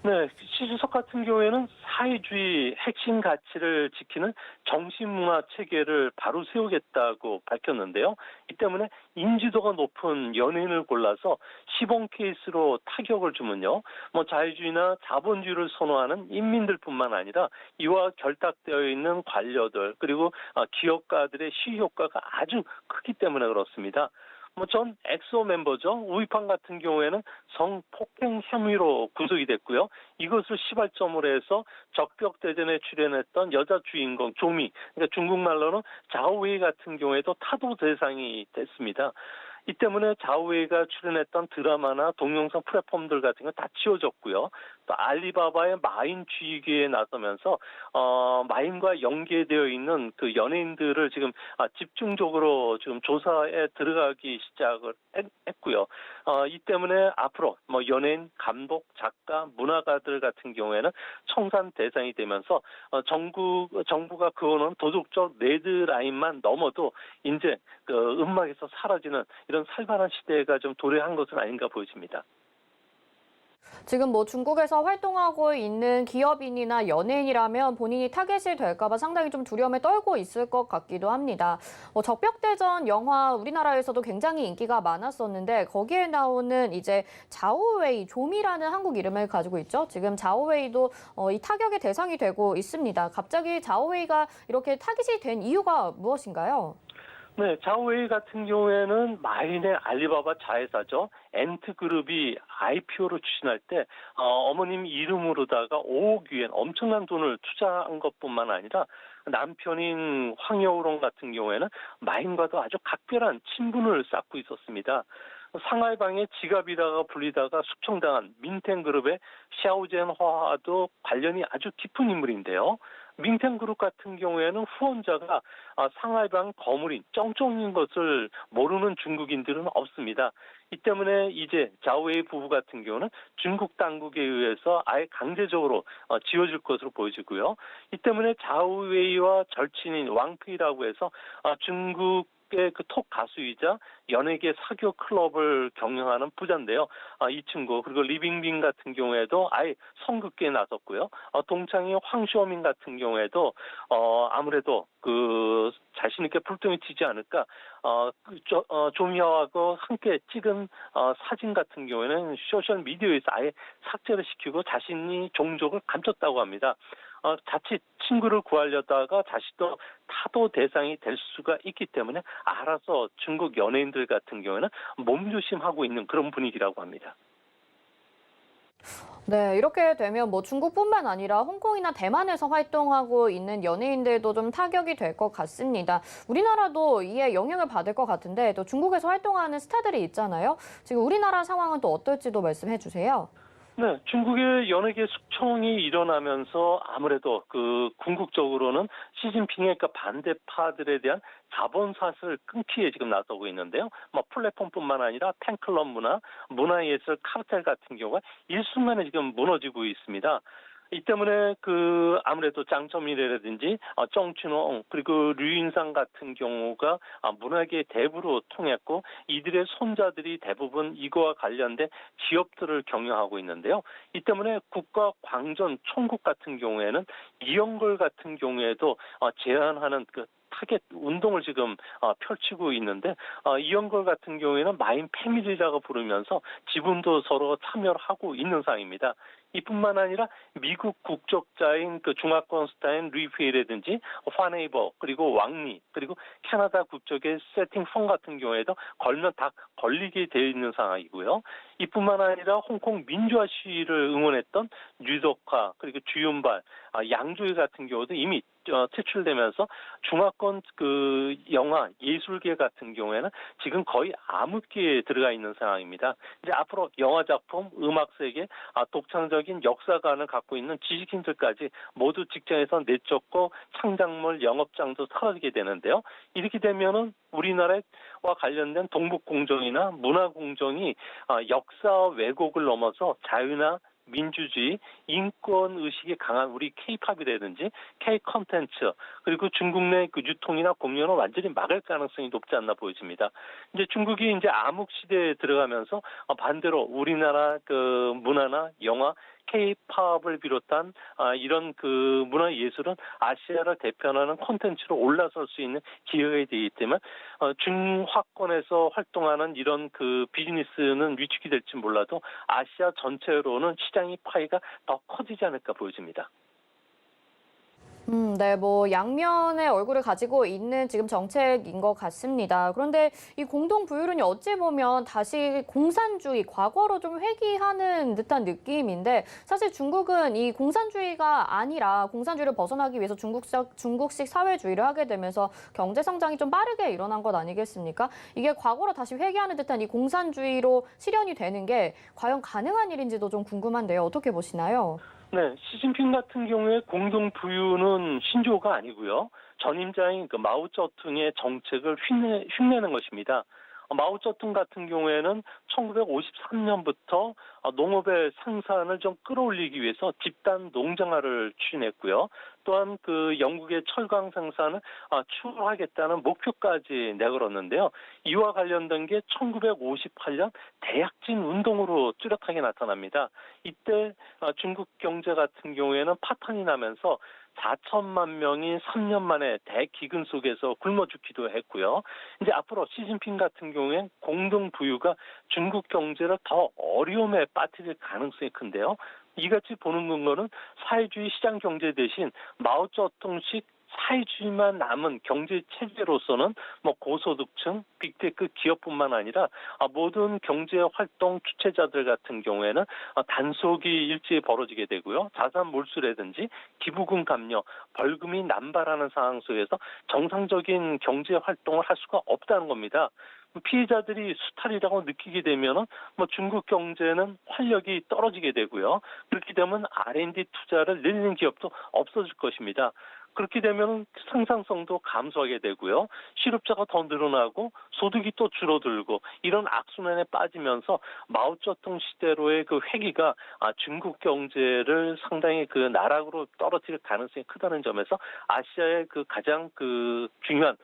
네, 시주석 같은 경우에는 사회주의 핵심 가치를 지키는 정신문화 체계를 바로 세우겠다고 밝혔는데요. 이 때문에 인지도가 높은 연예인을 골라서 시범 케이스로 타격을 주면요. 자유주의나 자본주의를 선호하는 인민들뿐만 아니라 이와 결탁되어 있는 관료들 그리고 기업가들의 시위 효과가 아주 크기 때문에 그렇습니다. 전 엑소 멤버죠. 우이팡 같은 경우에는 성폭행 혐의로 구속이 됐고요. 이것을 시발점으로 해서 적벽대전에 출연했던 여자 주인공 조미, 그러니까 중국말로는 자오웨이 같은 경우에도 타도 대상이 됐습니다. 이 때문에 자오웨이가 출연했던 드라마나 동영상 플랫폼들 같은 거 다 지워졌고요. 또 알리바바의 마인 쥐기에 나서면서 마인과 연계되어 있는 그 연예인들을 지금 집중적으로 지금 조사에 들어가기 시작을 했고요. 이 때문에 앞으로 연예인, 감독, 작가, 문화가들 같은 경우에는 청산 대상이 되면서 정부가 그거는 도덕적 레드라인만 넘어도 이제 그 음악에서 사라지는 이런 살벌한 시대가 좀 도래한 것은 아닌가 보여집니다. 지금 뭐 중국에서 활동하고 있는 기업인이나 연예인이라면 본인이 타겟이 될까 봐 상당히 좀 두려움에 떨고 있을 것 같기도 합니다. 적벽대전 영화 우리나라에서도 굉장히 인기가 많았었는데 거기에 나오는 이제 자오웨이, 조미라는 한국 이름을 가지고 있죠. 지금 자오웨이도 이 타격의 대상이 되고 있습니다. 갑자기 자오웨이가 이렇게 타깃이 된 이유가 무엇인가요? 네, 자오웨이 같은 경우에는 마인의 알리바바 자회사죠. 엔트그룹이 IPO를 추진할 때 어머님 이름으로다가 5억 위엔 엄청난 돈을 투자한 것뿐만 아니라 남편인 황여우롱 같은 경우에는 마인과도 아주 각별한 친분을 쌓고 있었습니다. 상하이방의 지갑이다가 불리다가 숙청당한 민텐그룹의 샤오젠화도 관련이 아주 깊은 인물인데요. 민텐그룹 같은 경우에는 후원자가 상하이방 거물인 쩡쩡인 것을 모르는 중국인들은 없습니다. 이 때문에 이제 자오웨이 부부 같은 경우는 중국 당국에 의해서 아예 강제적으로 지워질 것으로 보여지고요. 이 때문에 자오웨이와 절친인 왕피라고 해서 중국 그 톱 가수이자 연예계 사교 클럽을 경영하는 부자인데요. 이 친구 그리고 리빙빙 같은 경우에도 아예 선긋기에 나섰고요. 동창인 황쇼민 같은 경우에도 아무래도 그 자신 있게 불똥이 튀지 않을까. 조미아하고 함께 찍은 사진 같은 경우에는 소셜 미디어에서 아예 삭제를 시키고 자신이 종족을 감췄다고 합니다. 자칫 친구를 구하려다가 자신도 타도 대상이 될 수가 있기 때문에 알아서 중국 연예인들 같은 경우에는 몸조심하고 있는 그런 분위기라고 합니다. 네, 이렇게 되면 뭐 중국뿐만 아니라 홍콩이나 대만에서 활동하고 있는 연예인들도 좀 타격이 될 것 같습니다. 우리나라도 이에 영향을 받을 것 같은데 또 중국에서 활동하는 스타들이 있잖아요. 지금 우리나라 상황은 또 어떨지도 말씀해 주세요. 네, 중국의 연예계 숙청이 일어나면서 아무래도 그 궁극적으로는 시진핑의 그 반대파들에 대한 자본사슬 끊기에 지금 나서고 있는데요. 플랫폼뿐만 아니라 팬클럽 문화예술 카르텔 같은 경우가 일순간에 지금 무너지고 있습니다. 이 때문에 아무래도 장점이라든지 정춘홍 그리고 류인상 같은 경우가 문화계 대부로 통했고 이들의 손자들이 대부분 이거와 관련된 기업들을 경영하고 있는데요. 이 때문에 국가 광전 총국 같은 경우에는 이영걸 같은 경우에도 제안하는 타겟 운동을 지금 펼치고 있는데 이영걸 같은 경우에는 마인 패밀리라고 부르면서 지분도 서로 참여를 하고 있는 상황입니다. 이뿐만 아니라 미국 국적자인 중화권 스타인 리페이라든지 화네이버 그리고 왕리 그리고 캐나다 국적의 세팅펑 같은 경우에도 걸면 다 걸리게 되어 있는 상황이고요. 이뿐만 아니라 홍콩 민주화 시위를 응원했던 유덕화 그리고 주윤발, 양조위 같은 경우도 이미 퇴출되면서 중화권 영화 예술계 같은 경우에는 지금 거의 암흑기에 들어가 있는 상황입니다. 이제 앞으로 영화 작품, 음악 세계, 독창적인 역사관을 갖고 있는 지식인들까지 모두 직장에서 내쫓고 창작물 영업장도 사라지게 되는데요. 이렇게 되면은 우리나라와 관련된 동북공정이나 문화공정이 역사 왜곡을 넘어서 자유나 민주주의, 인권의식이 강한 우리 K-팝이라든지 K-컨텐츠, 그리고 중국 내 유통이나 공연을 완전히 막을 가능성이 높지 않나 보여집니다. 이제 중국이 이제 암흑 시대에 들어가면서 반대로 우리나라 문화나 영화, K-팝을 비롯한 이런 문화 예술은 아시아를 대표하는 콘텐츠로 올라설 수 있는 기회가 되기 때문에 중화권에서 활동하는 이런 비즈니스는 위축이 될지 몰라도 아시아 전체로는 시장의 파이가 더 커지지 않을까 보여집니다. 네, 뭐 양면의 얼굴을 가지고 있는 지금 정책인 것 같습니다. 그런데 이 공동 부유론이 어찌 보면 다시 공산주의, 과거로 좀 회귀하는 듯한 느낌인데 사실 중국은 이 공산주의가 아니라 공산주의를 벗어나기 위해서 중국식 사회주의를 하게 되면서 경제 성장이 좀 빠르게 일어난 것 아니겠습니까? 이게 과거로 다시 회귀하는 듯한 이 공산주의로 실현이 되는 게 과연 가능한 일인지도 좀 궁금한데요. 어떻게 보시나요? 네, 시진핑 같은 경우에 공동 부유는 신조어가 아니고요. 전임자인 마오쩌둥의 정책을 흉내는 것입니다. 마오쩌둥 같은 경우에는 1953년부터 농업의 생산을 좀 끌어올리기 위해서 집단 농장화를 추진했고요. 또한 영국의 철강 생산을 추월하겠다는 목표까지 내걸었는데요. 이와 관련된 게 1958년 대약진 운동으로 뚜렷하게 나타납니다. 이때 중국 경제 같은 경우에는 파탄이 나면서 4천만 명이 3년 만에 대기근 속에서 굶어 죽기도 했고요. 이제 앞으로 시진핑 같은 경우엔 공동 부유가 중국 경제를 더 어려움에 빠뜨릴 가능성이 큰데요. 이같이 보는 근거는 사회주의 시장 경제 대신 마오쩌둥식 사회주의만 남은 경제 체제로서는 고소득층, 빅테크 기업뿐만 아니라 모든 경제 활동 주체자들 같은 경우에는 단속이 일제히 벌어지게 되고요. 자산 몰수라든지 기부금 감면, 벌금이 남발하는 상황 속에서 정상적인 경제 활동을 할 수가 없다는 겁니다. 피해자들이 수탈이라고 느끼게 되면 중국 경제는 활력이 떨어지게 되고요. 그렇게 되면 R&D 투자를 늘리는 기업도 없어질 것입니다. 그렇게 되면 생산성도 감소하게 되고요. 실업자가 더 늘어나고 소득이 또 줄어들고 이런 악순환에 빠지면서 마오쩌둥 시대로의 회귀가 중국 경제를 상당히 나락으로 떨어뜨릴 가능성이 크다는 점에서 아시아의 가장 중요한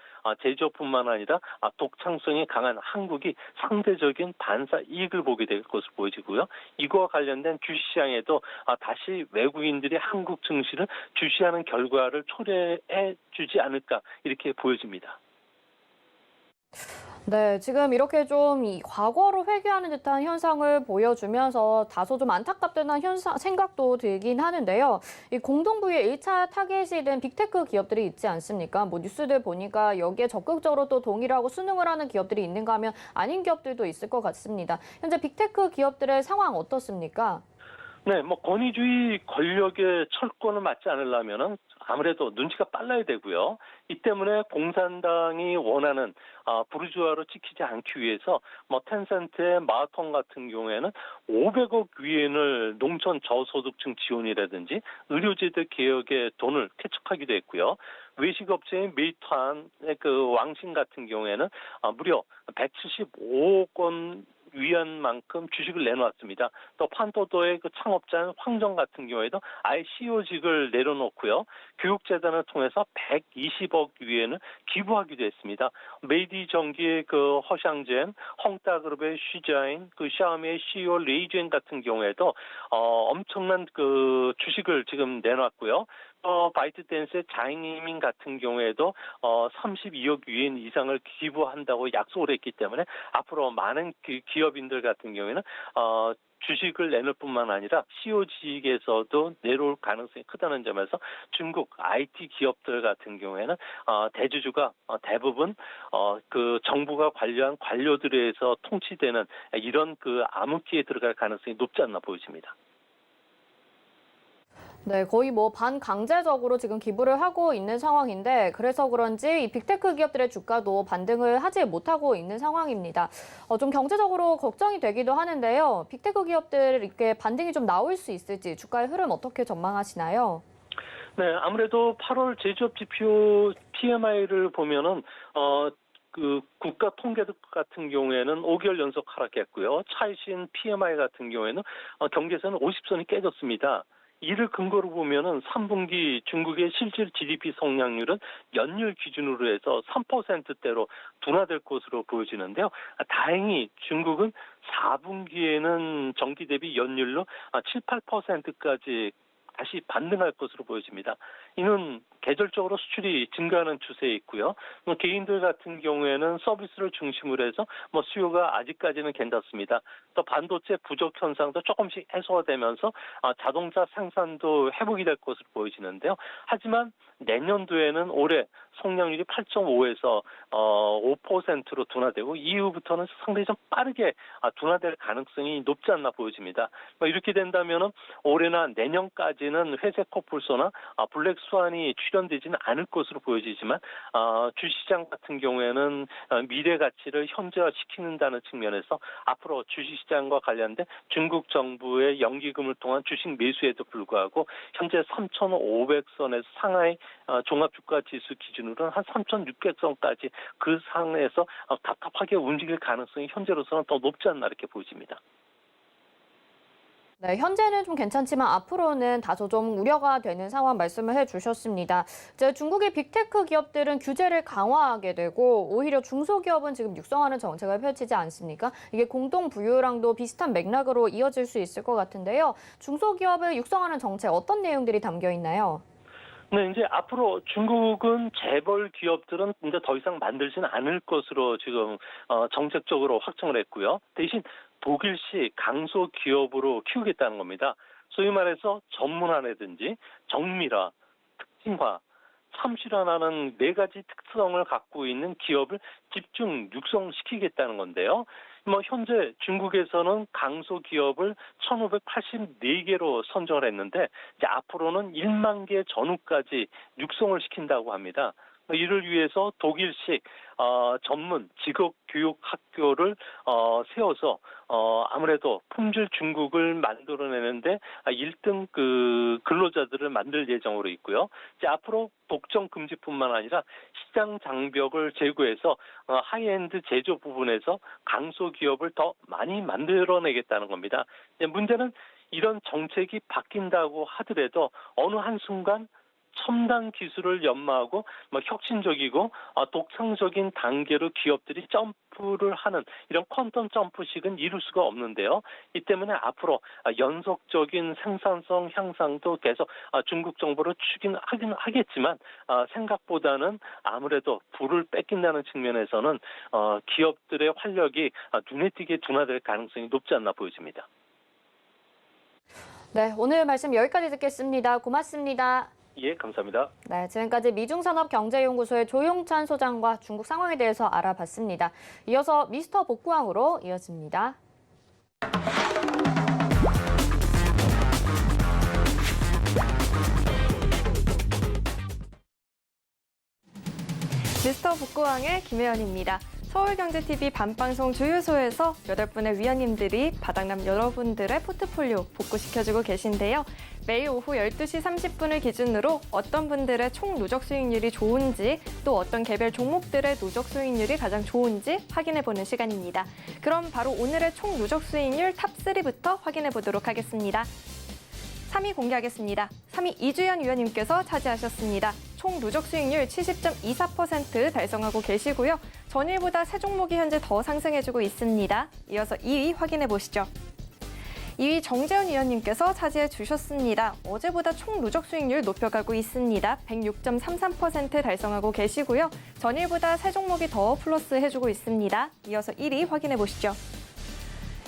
제조업뿐만 아니라 독창성이 강한 한국이 상대적인 반사 이익을 보게 될 것으로 보여지고요. 이거와 관련된 주식시장에도 다시 외국인들이 한국 증시를 주시하는 결과를 초래해 주지 않을까 이렇게 보여집니다. 네, 지금 이렇게 좀 이 과거로 회귀하는 듯한 현상을 보여주면서 다소 좀 안타깝다는 생각도 들긴 하는데요. 이 공동부의 1차 타겟이 된 빅테크 기업들이 있지 않습니까? 뭐 뉴스들 보니까 여기에 적극적으로 또 동의를 하고 순응을 하는 기업들이 있는가 하면 아닌 기업들도 있을 것 같습니다. 현재 빅테크 기업들의 상황 어떻습니까? 네, 권위주의 권력의 철권을 맞지 않으려면은 아무래도 눈치가 빨라야 되고요. 이 때문에 공산당이 원하는 부르주아로 찍히지 않기 위해서 텐센트의 마라톤 같은 경우에는 500억 위엔을 농촌 저소득층 지원이라든지 의료제도 개혁에 돈을 쾌척하기도 했고요. 외식업체인 메이트안의 왕신 같은 경우에는 무려 175억 원 위안만큼 주식을 내놓았습니다. 또 판도도의 그 창업자인 황정 같은 경우에도 아예 CEO직을 내려놓고요. 교육재단을 통해서 120억 위엔을 기부하기도 했습니다. 메이디 전기의 그 허샹젠, 헝따그룹의 쉬자인, 그 샤오미의 CEO 레이젠 같은 경우에도 엄청난 그 주식을 지금 내놨고요. 바이트댄스의 자이닝 같은 경우에도 32억 위엔 이상을 기부한다고 약속을 했기 때문에 앞으로 많은 기업인들 같은 경우에는 주식을 내놓을 뿐만 아니라 CEO직에서도 내려올 가능성이 크다는 점에서 중국 IT 기업들 같은 경우에는 대주주가 대부분 그 정부가 관리한 관료들에 의해서 통치되는 이런 그 암흑기에 들어갈 가능성이 높지 않나 보여집니다. 네, 거의 뭐 반강제적으로 지금 기부를 하고 있는 상황인데 그래서 그런지 이 빅테크 기업들의 주가도 반등을 하지 못하고 있는 상황입니다. 좀 경제적으로 걱정이 되기도 하는데요. 빅테크 기업들 이렇게 반등이 좀 나올 수 있을지 주가의 흐름 어떻게 전망하시나요? 네, 아무래도 8월 제조업 지표 PMI를 보면은 그 국가 통계국 같은 경우에는 5개월 연속 하락했고요. 차이신 PMI 같은 경우에는 경제에서는 50선이 깨졌습니다. 이를 근거로 보면은 3분기 중국의 실질 GDP 성장률은 연율 기준으로 해서 3%대로 둔화될 것으로 보여지는데요. 다행히 중국은 4분기에는 전기 대비 연율로 7, 8%까지 다시 반등할 것으로 보여집니다. 이는 계절적으로 수출이 증가하는 추세에 있고요. 개인들 같은 경우에는 서비스를 중심으로 해서 수요가 아직까지는 괜찮습니다. 또 반도체 부족 현상도 조금씩 해소가 되면서 자동차 생산도 회복이 될 것으로 보여지는데요. 하지만 내년도에는 올해 성장률이 8.5에서 5%로 둔화되고 이후부터는 상당히 좀 빠르게 둔화될 가능성이 높지 않나 보여집니다. 이렇게 된다면은 올해나 내년까지는 회색 코뿔소나 블랙 스완이 출현되지는 않을 것으로 보여지지만 주시장 같은 경우에는 미래 가치를 현재화시키는다는 측면에서 앞으로 주식시장과 관련된 중국 정부의 연기금을 통한 주식 매수에도 불구하고 현재 3,500선에서 상하이 종합주가지수 기준으로는 한 3,600선까지 그 상에서 답답하게 움직일 가능성이 현재로서는 더 높지 않나 이렇게 보여집니다. 네, 현재는 좀 괜찮지만 앞으로는 다소 좀 우려가 되는 상황 말씀을 해주셨습니다. 이제 중국의 빅테크 기업들은 규제를 강화하게 되고 오히려 중소기업은 지금 육성하는 정책을 펼치지 않습니까? 이게 공동 부유랑도 비슷한 맥락으로 이어질 수 있을 것 같은데요. 중소기업을 육성하는 정책 어떤 내용들이 담겨 있나요? 네, 이제 앞으로 중국은 재벌 기업들은 이제 더 이상 만들지는 않을 것으로 지금 정책적으로 확정을 했고요. 대신 독일식 강소 기업으로 키우겠다는 겁니다. 소위 말해서 전문화라든지 정밀화, 특징화, 참실화라는 4가지 특성을 갖고 있는 기업을 집중 육성시키겠다는 건데요. 현재 중국에서는 강소 기업을 1,584개로 선정을 했는데 이제 앞으로는 1만 개 전후까지 육성을 시킨다고 합니다. 이를 위해서 독일식 전문 직업 교육 학교를 세워서 아무래도 품질 중국을 만들어내는데 1등 그 근로자들을 만들 예정으로 있고요. 이제 앞으로 독점 금지뿐만 아니라 시장 장벽을 제고해서 하이엔드 제조 부분에서 강소 기업을 더 많이 만들어내겠다는 겁니다. 문제는 이런 정책이 바뀐다고 하더라도 어느 한순간 첨단 기술을 연마하고 혁신적이고 독창적인 단계로 기업들이 점프를 하는 이런 퀀텀 점프식은 이룰 수가 없는데요. 이 때문에 앞으로 연속적인 생산성 향상도 계속 중국 정부로 추진하긴 하겠지만 생각보다는 아무래도 불을 뺏긴다는 측면에서는 기업들의 활력이 눈에 띄게 둔화될 가능성이 높지 않나 보여집니다. 네, 오늘 말씀 여기까지 듣겠습니다. 고맙습니다. 예, 감사합니다. 네, 지금까지 미중산업경제연구소의 조용찬 소장과 중국 상황에 대해서 알아봤습니다. 이어서 미스터 복구왕으로 이어집니다. 미스터 북구왕의 김혜연입니다. 서울경제TV 밤방송 주유소에서 8분의 위원님들이 바닥남 여러분들의 포트폴리오 복구시켜주고 계신데요. 매일 오후 12시 30분을 기준으로 어떤 분들의 총 누적 수익률이 좋은지 또 어떤 개별 종목들의 누적 수익률이 가장 좋은지 확인해보는 시간입니다. 그럼 바로 오늘의 총 누적 수익률 탑3부터 확인해보도록 하겠습니다. 3위 공개하겠습니다. 3위 이주연 위원님께서 차지하셨습니다. 총 누적 수익률 70.24% 달성하고 계시고요. 전일보다 세 종목이 현재 더 상승해주고 있습니다. 이어서 2위 확인해 보시죠. 2위 정재훈 위원님께서 차지해 주셨습니다. 어제보다 총 누적 수익률 높여가고 있습니다. 106.33% 달성하고 계시고요. 전일보다 세 종목이 더 플러스 해주고 있습니다. 이어서 1위 확인해 보시죠.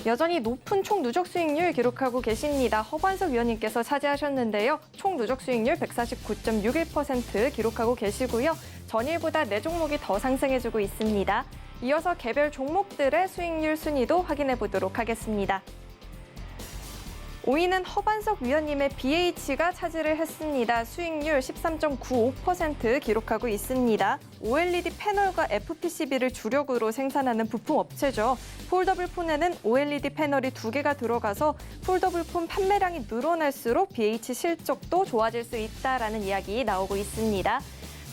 여전히 높은 총 누적 수익률 기록하고 계십니다. 허관석 위원님께서 차지하셨는데요. 총 누적 수익률 149.61% 기록하고 계시고요. 전일보다 4종목이 더 상승해주고 있습니다. 이어서 개별 종목들의 수익률 순위도 확인해 보도록 하겠습니다. 5위는 허반석 위원님의 BH가 차지를 했습니다. 수익률 13.95% 기록하고 있습니다. OLED 패널과 FPCB를 주력으로 생산하는 부품 업체죠. 폴더블 폰에는 OLED 패널이 2개가 들어가서 폴더블 폰 판매량이 늘어날수록 BH 실적도 좋아질 수 있다라는 이야기 나오고 있습니다.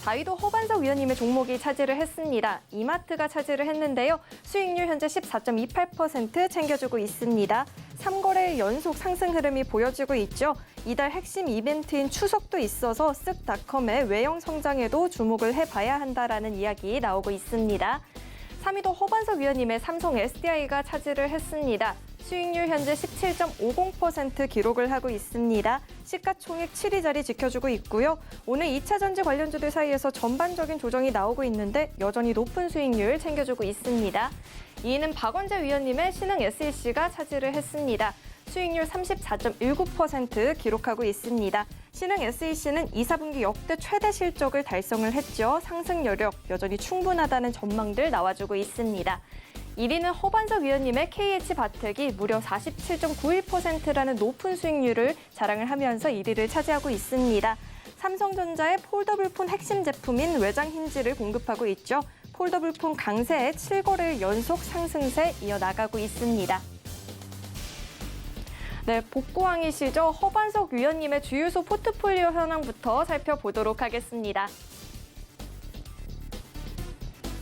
4위도 허반석 위원님의 종목이 차지를 했습니다. 이마트가 차지를 했는데요. 수익률 현재 14.28% 챙겨주고 있습니다. 3거래일 연속 상승 흐름이 보여지고 있죠. 이달 핵심 이벤트인 추석도 있어서 쓱닷컴의 외형 성장에도 주목을 해봐야 한다라는 이야기 나오고 있습니다. 3위도 허반석 위원님의 삼성 SDI가 차지를 했습니다. 수익률 현재 17.50% 기록을 하고 있습니다. 시가총액 7위 자리 지켜주고 있고요. 오늘 2차 전지 관련주들 사이에서 전반적인 조정이 나오고 있는데 여전히 높은 수익률 챙겨주고 있습니다. 2위는 박원재 위원님의 신흥 SEC가 차지를 했습니다. 수익률 34.19% 기록하고 있습니다. 신흥 SEC는 2, 4분기 역대 최대 실적을 달성을 했죠. 상승 여력 여전히 충분하다는 전망들 나와주고 있습니다. 1위는 허반석 위원님의 KH바텍이 무려 47.91%라는 높은 수익률을 자랑을 하면서 1위를 차지하고 있습니다. 삼성전자의 폴더블폰 핵심 제품인 외장 힌지를 공급하고 있죠. 폴더블폰 강세에 7거래일 연속 상승세 이어나가고 있습니다. 네, 복구왕이시죠. 허반석 위원님의 주유소 포트폴리오 현황부터 살펴보도록 하겠습니다.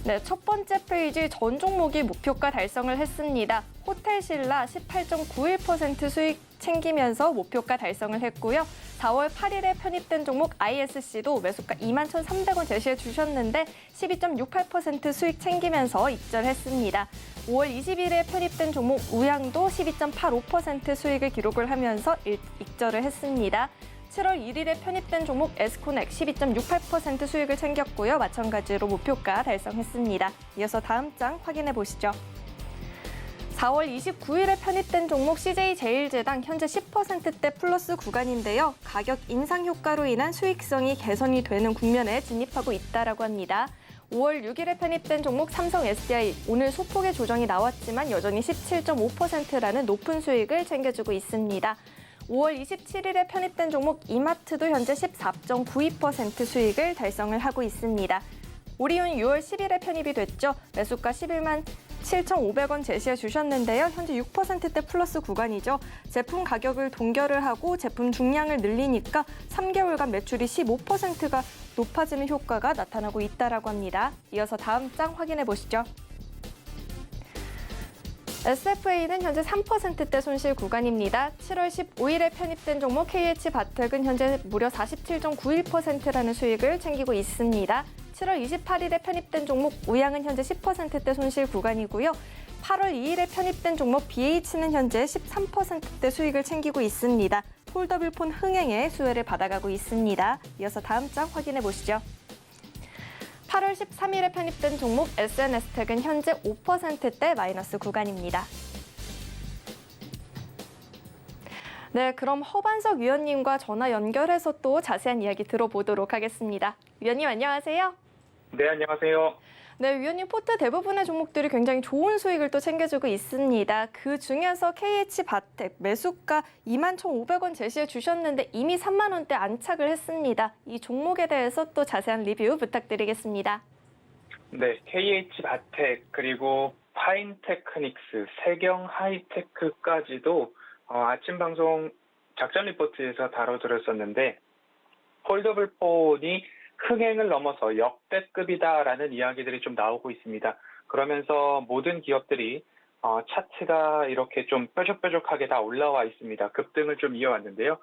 네, 첫 번째 페이지 전 종목이 목표가 달성을 했습니다. 호텔신라 18.91% 수익 챙기면서 목표가 달성을 했고요. 4월 8일에 편입된 종목 ISC도 매수가 21,300원 제시해 주셨는데 12.68% 수익 챙기면서 입절했습니다. 5월 20일에 편입된 종목 우양도 12.85% 수익을 기록을 하면서 입절을 했습니다. 7월 1일에 편입된 종목 에스코넥 12.68% 수익을 챙겼고요. 마찬가지로 목표가 달성했습니다. 이어서 다음 장 확인해 보시죠. 4월 29일에 편입된 종목 CJ제일제당 현재 10%대 플러스 구간인데요. 가격 인상 효과로 인한 수익성이 개선이 되는 국면에 진입하고 있다라고 합니다. 5월 6일에 편입된 종목 삼성 SDI 오늘 소폭의 조정이 나왔지만 여전히 17.5%라는 높은 수익을 챙겨주고 있습니다. 5월 27일에 편입된 종목 이마트도 현재 14.92% 수익을 달성을 하고 있습니다. 오리온 6월 10일에 편입이 됐죠. 매수가 11만 7,500원 제시해 주셨는데요. 현재 6%대 플러스 구간이죠. 제품 가격을 동결을 하고 제품 중량을 늘리니까 3개월간 매출이 15%가 높아지는 효과가 나타나고 있다라고 합니다. 이어서 다음 장 확인해 보시죠. SFA는 현재 3%대 손실 구간입니다. 7월 15일에 편입된 종목 KH바텍은 현재 무려 47.91%라는 수익을 챙기고 있습니다. 7월 28일에 편입된 종목 우양은 현재 10%대 손실 구간이고요. 8월 2일에 편입된 종목 BH는 현재 13%대 수익을 챙기고 있습니다. 폴더블폰 흥행에 수혜를 받아가고 있습니다. 이어서 다음 장 확인해 보시죠. 8월 13일에 편입된 종목 SNS텍은 현재 5%대 마이너스 구간입니다. 네, 그럼 허반석 위원님과 전화 연결해서 또 자세한 이야기 들어보도록 하겠습니다. 위원님 안녕하세요. 네, 안녕하세요. 네, 위원님 포트 대부분의 종목들이 굉장히 좋은 수익을 또 챙겨주고 있습니다. 그 중에서 KH바텍 매수가 21,500원 제시해 주셨는데 이미 3만 원대 안착을 했습니다. 이 종목에 대해서 또 자세한 리뷰 부탁드리겠습니다. 네, KH 바텍 그리고 파인테크닉스, 세경 하이테크까지도 아침 방송 작전 리포트에서 다뤄드렸었는데 폴더블 폰이 흥행을 넘어서 역대급이다라는 이야기들이 좀 나오고 있습니다. 그러면서 모든 기업들이 차트가 이렇게 좀 뾰족뾰족하게 다 올라와 있습니다. 급등을 좀 이어왔는데요.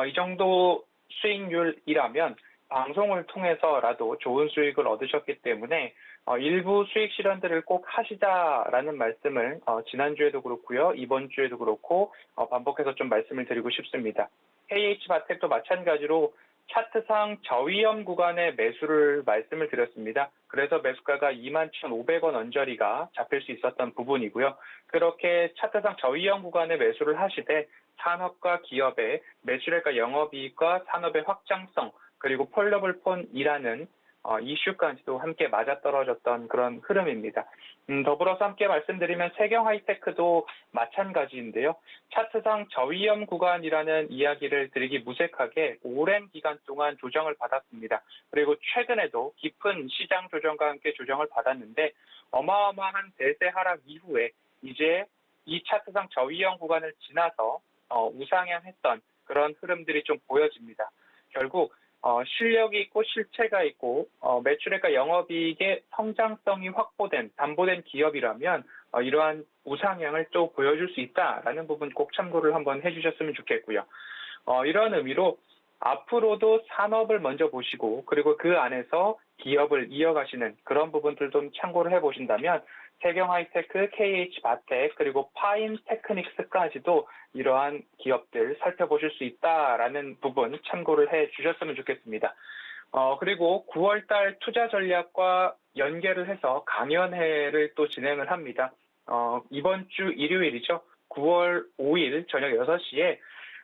이 정도 수익률이라면 방송을 통해서라도 좋은 수익을 얻으셨기 때문에 일부 수익 실현들을 꼭 하시자라는 말씀을 지난주에도 그렇고요. 이번 주에도 그렇고 반복해서 좀 말씀을 드리고 싶습니다. KH바텍도 마찬가지로 차트상 저위험 구간의 매수를 말씀을 드렸습니다. 그래서 매수가가 21,500원 언저리가 잡힐 수 있었던 부분이고요. 그렇게 차트상 저위험 구간의 매수를 하시되 산업과 기업의 매출액과 영업이익과 산업의 확장성 그리고 폴더블 폰이라는 이슈까지도 함께 맞아떨어졌던 그런 흐름입니다. 더불어서 함께 말씀드리면 세경 하이테크도 마찬가지인데요. 차트상 저위험 구간이라는 이야기를 드리기 무색하게 오랜 기간 동안 조정을 받았습니다. 그리고 최근에도 깊은 시장 조정과 함께 조정을 받았는데 어마어마한 대세 하락 이후에 이제 이 차트상 저위험 구간을 지나서 우상향했던 그런 흐름들이 좀 보여집니다. 결국 실력이 있고 실체가 있고 매출액과 영업이익의 성장성이 확보된 담보된 기업이라면 이러한 우상향을 또 보여줄 수 있다라는 부분 꼭 참고를 한번 해주셨으면 좋겠고요. 이런 의미로 앞으로도 산업을 먼저 보시고 그리고 그 안에서 기업을 이어가시는 그런 부분들 좀 참고를 해보신다면 세경 하이테크, KH 바텍 그리고 파인 테크닉스까지도 이러한 기업들 살펴보실 수 있다라는 부분 참고를 해 주셨으면 좋겠습니다. 그리고 9월달 투자 전략과 연계를 해서 강연회를 또 진행을 합니다. 이번 주 일요일이죠. 9월 5일 저녁 6시에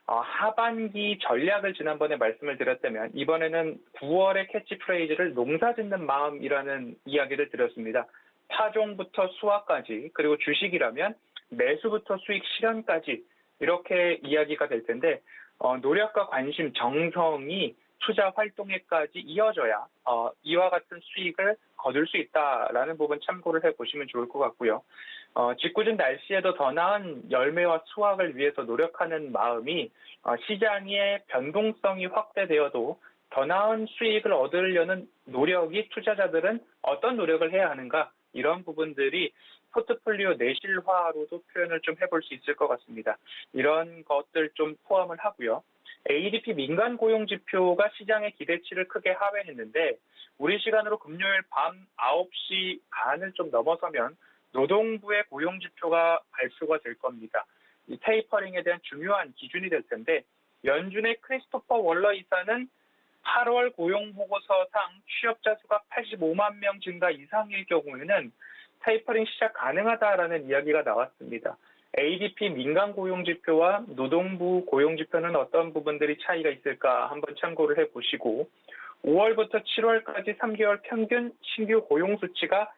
하반기 전략을 지난번에 말씀을 드렸다면 이번에는 9월의 캐치프레이즈를 농사짓는 마음이라는 이야기를 드렸습니다. 파종부터 수확까지 그리고 주식이라면 매수부터 수익 실현까지 이렇게 이야기가 될 텐데 노력과 관심, 정성이 투자 활동에까지 이어져야 이와 같은 수익을 거둘 수 있다라는 부분 참고를 해보시면 좋을 것 같고요. 짓궂은 날씨에도 더 나은 열매와 수확을 위해서 노력하는 마음이 시장의 변동성이 확대되어도 더 나은 수익을 얻으려는 노력이 투자자들은 어떤 노력을 해야 하는가 이런 부분들이 포트폴리오 내실화로도 표현을 좀 해볼 수 있을 것 같습니다. 이런 것들 좀 포함을 하고요. ADP 민간 고용 지표가 시장의 기대치를 크게 하회했는데 우리 시간으로 금요일 밤 9시 반을 좀 넘어서면 노동부의 고용 지표가 발표가 될 겁니다. 이 테이퍼링에 대한 중요한 기준이 될 텐데 연준의 크리스토퍼 월러 이사는 8월 고용보고서상 취업자 수가 85만 명 증가 이상일 경우에는 테이퍼링 시작 가능하다라는 이야기가 나왔습니다. ADP 민간 고용지표와 노동부 고용지표는 어떤 부분들이 차이가 있을까 한번 참고를 해보시고 5월부터 7월까지 3개월 평균 신규 고용 수치가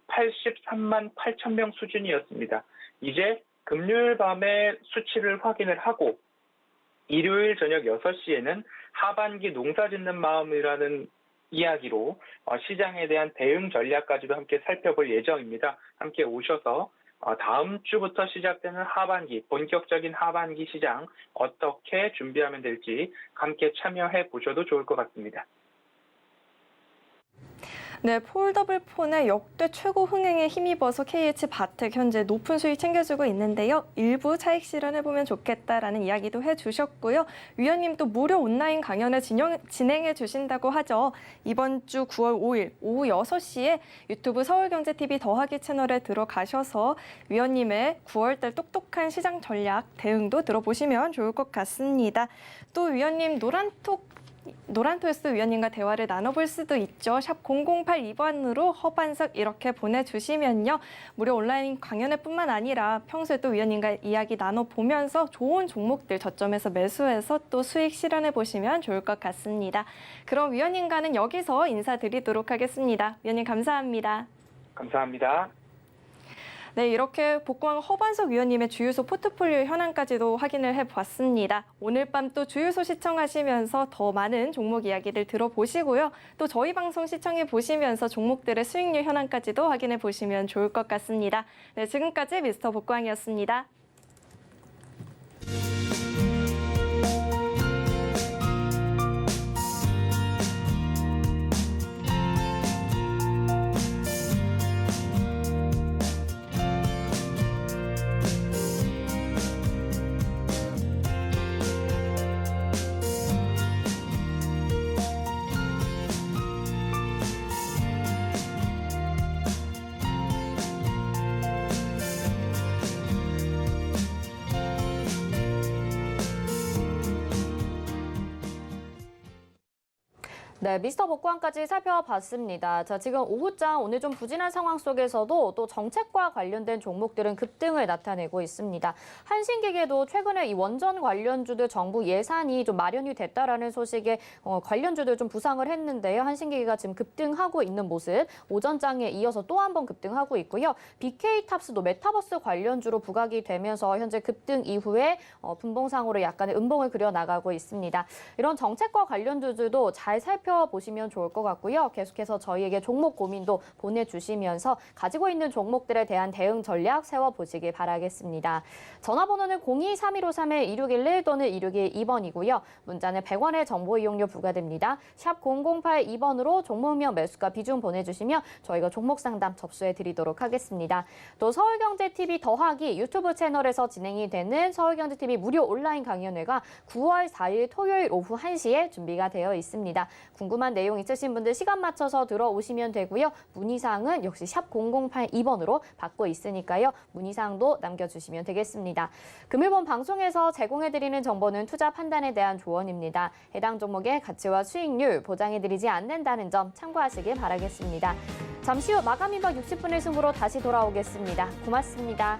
83만 8천 명 수준이었습니다. 이제 금요일 밤에 수치를 확인을 하고 일요일 저녁 6시에는 하반기 농사짓는 마음이라는 이야기로 시장에 대한 대응 전략까지도 함께 살펴볼 예정입니다. 함께 오셔서 다음 주부터 시작되는 하반기, 본격적인 하반기 시장 어떻게 준비하면 될지 함께 참여해 보셔도 좋을 것 같습니다. 네, 폴더블 폰의 역대 최고 흥행에 힘입어서 KH 바텍 현재 높은 수익 챙겨주고 있는데요. 일부 차익 실현해보면 좋겠다라는 이야기도 해주셨고요. 위원님도 무료 온라인 강연을 진행해 주신다고 하죠. 이번 주 9월 5일 오후 6시에 유튜브 서울경제TV 더하기 채널에 들어가셔서 위원님의 9월달 똑똑한 시장 전략 대응도 들어보시면 좋을 것 같습니다. 또 위원님 노란토스 위원님과 대화를 나눠볼 수도 있죠. 샵 0082번으로 허반석 이렇게 보내주시면요. 무료 온라인 강연회 뿐만 아니라 평소에 또 위원님과 이야기 나눠보면서 좋은 종목들 저점에서 매수해서 또 수익 실현해 보시면 좋을 것 같습니다. 그럼 위원님과는 여기서 인사드리도록 하겠습니다. 위원님 감사합니다. 감사합니다. 네, 이렇게 복광 허반석 위원님의 주유소 포트폴리오 현황까지도 확인을 해봤습니다. 오늘 밤 또 주유소 시청하시면서 더 많은 종목 이야기를 들어보시고요. 또 저희 방송 시청해 보시면서 종목들의 수익률 현황까지도 확인해 보시면 좋을 것 같습니다. 네, 지금까지 미스터 복광이었습니다. 네, 미스터 복광까지 살펴봤습니다. 자, 지금 오후장 오늘 좀 부진한 상황 속에서도 또 정책과 관련된 종목들은 급등을 나타내고 있습니다. 한신기계도 최근에 이 원전 관련주들 정부 예산이 좀 마련이 됐다라는 소식에 관련주들 좀 부상을 했는데요. 한신기계가 지금 급등하고 있는 모습, 오전장에 이어서 또 한 번 급등하고 있고요. BK탑스도 메타버스 관련주로 부각이 되면서 현재 급등 이후에 분봉상으로 약간의 음봉을 그려나가고 있습니다. 이런 정책과 관련주들도 잘 살펴보시면 좋을 것 같고요. 계속해서 저희에게 종목 고민도 보내주시면서 가지고 있는 종목들에 대한 대응 전략 세워보시길 바라겠습니다. 전화번호는 02-3153-2611 또는 2612번이고요. 문자는 100원의 정보 이용료 부과됩니다. 샵 0082번으로 종목명 매수가 비중 보내주시면 저희가 종목 상담 접수해드리도록 하겠습니다. 또 서울경제TV 더하기 유튜브 채널에서 진행이 되는 서울경제TV 무료 온라인 강연회가 9월 4일 토요일 오후 1시에 준비가 되어 있습니다. 궁금한 내용 있으신 분들 시간 맞춰서 들어오시면 되고요. 문의사항은 역시 샵 0082번으로 받고 있으니까요. 문의사항도 남겨주시면 되겠습니다. 금일본 방송에서 제공해드리는 정보는 투자 판단에 대한 조언입니다. 해당 종목의 가치와 수익률 보장해드리지 않는다는 점 참고하시길 바라겠습니다. 잠시 후 마감 임박 60분의 승부로 다시 돌아오겠습니다. 고맙습니다.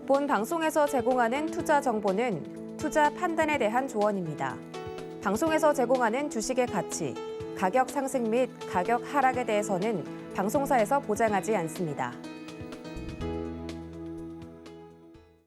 본 방송에서 제공하는 투자 정보는 투자 판단에 대한 조언입니다. 방송에서 제공하는 주식의 가치, 가격 상승 및 가격 하락에 대해서는 방송사에서 보장하지 않습니다.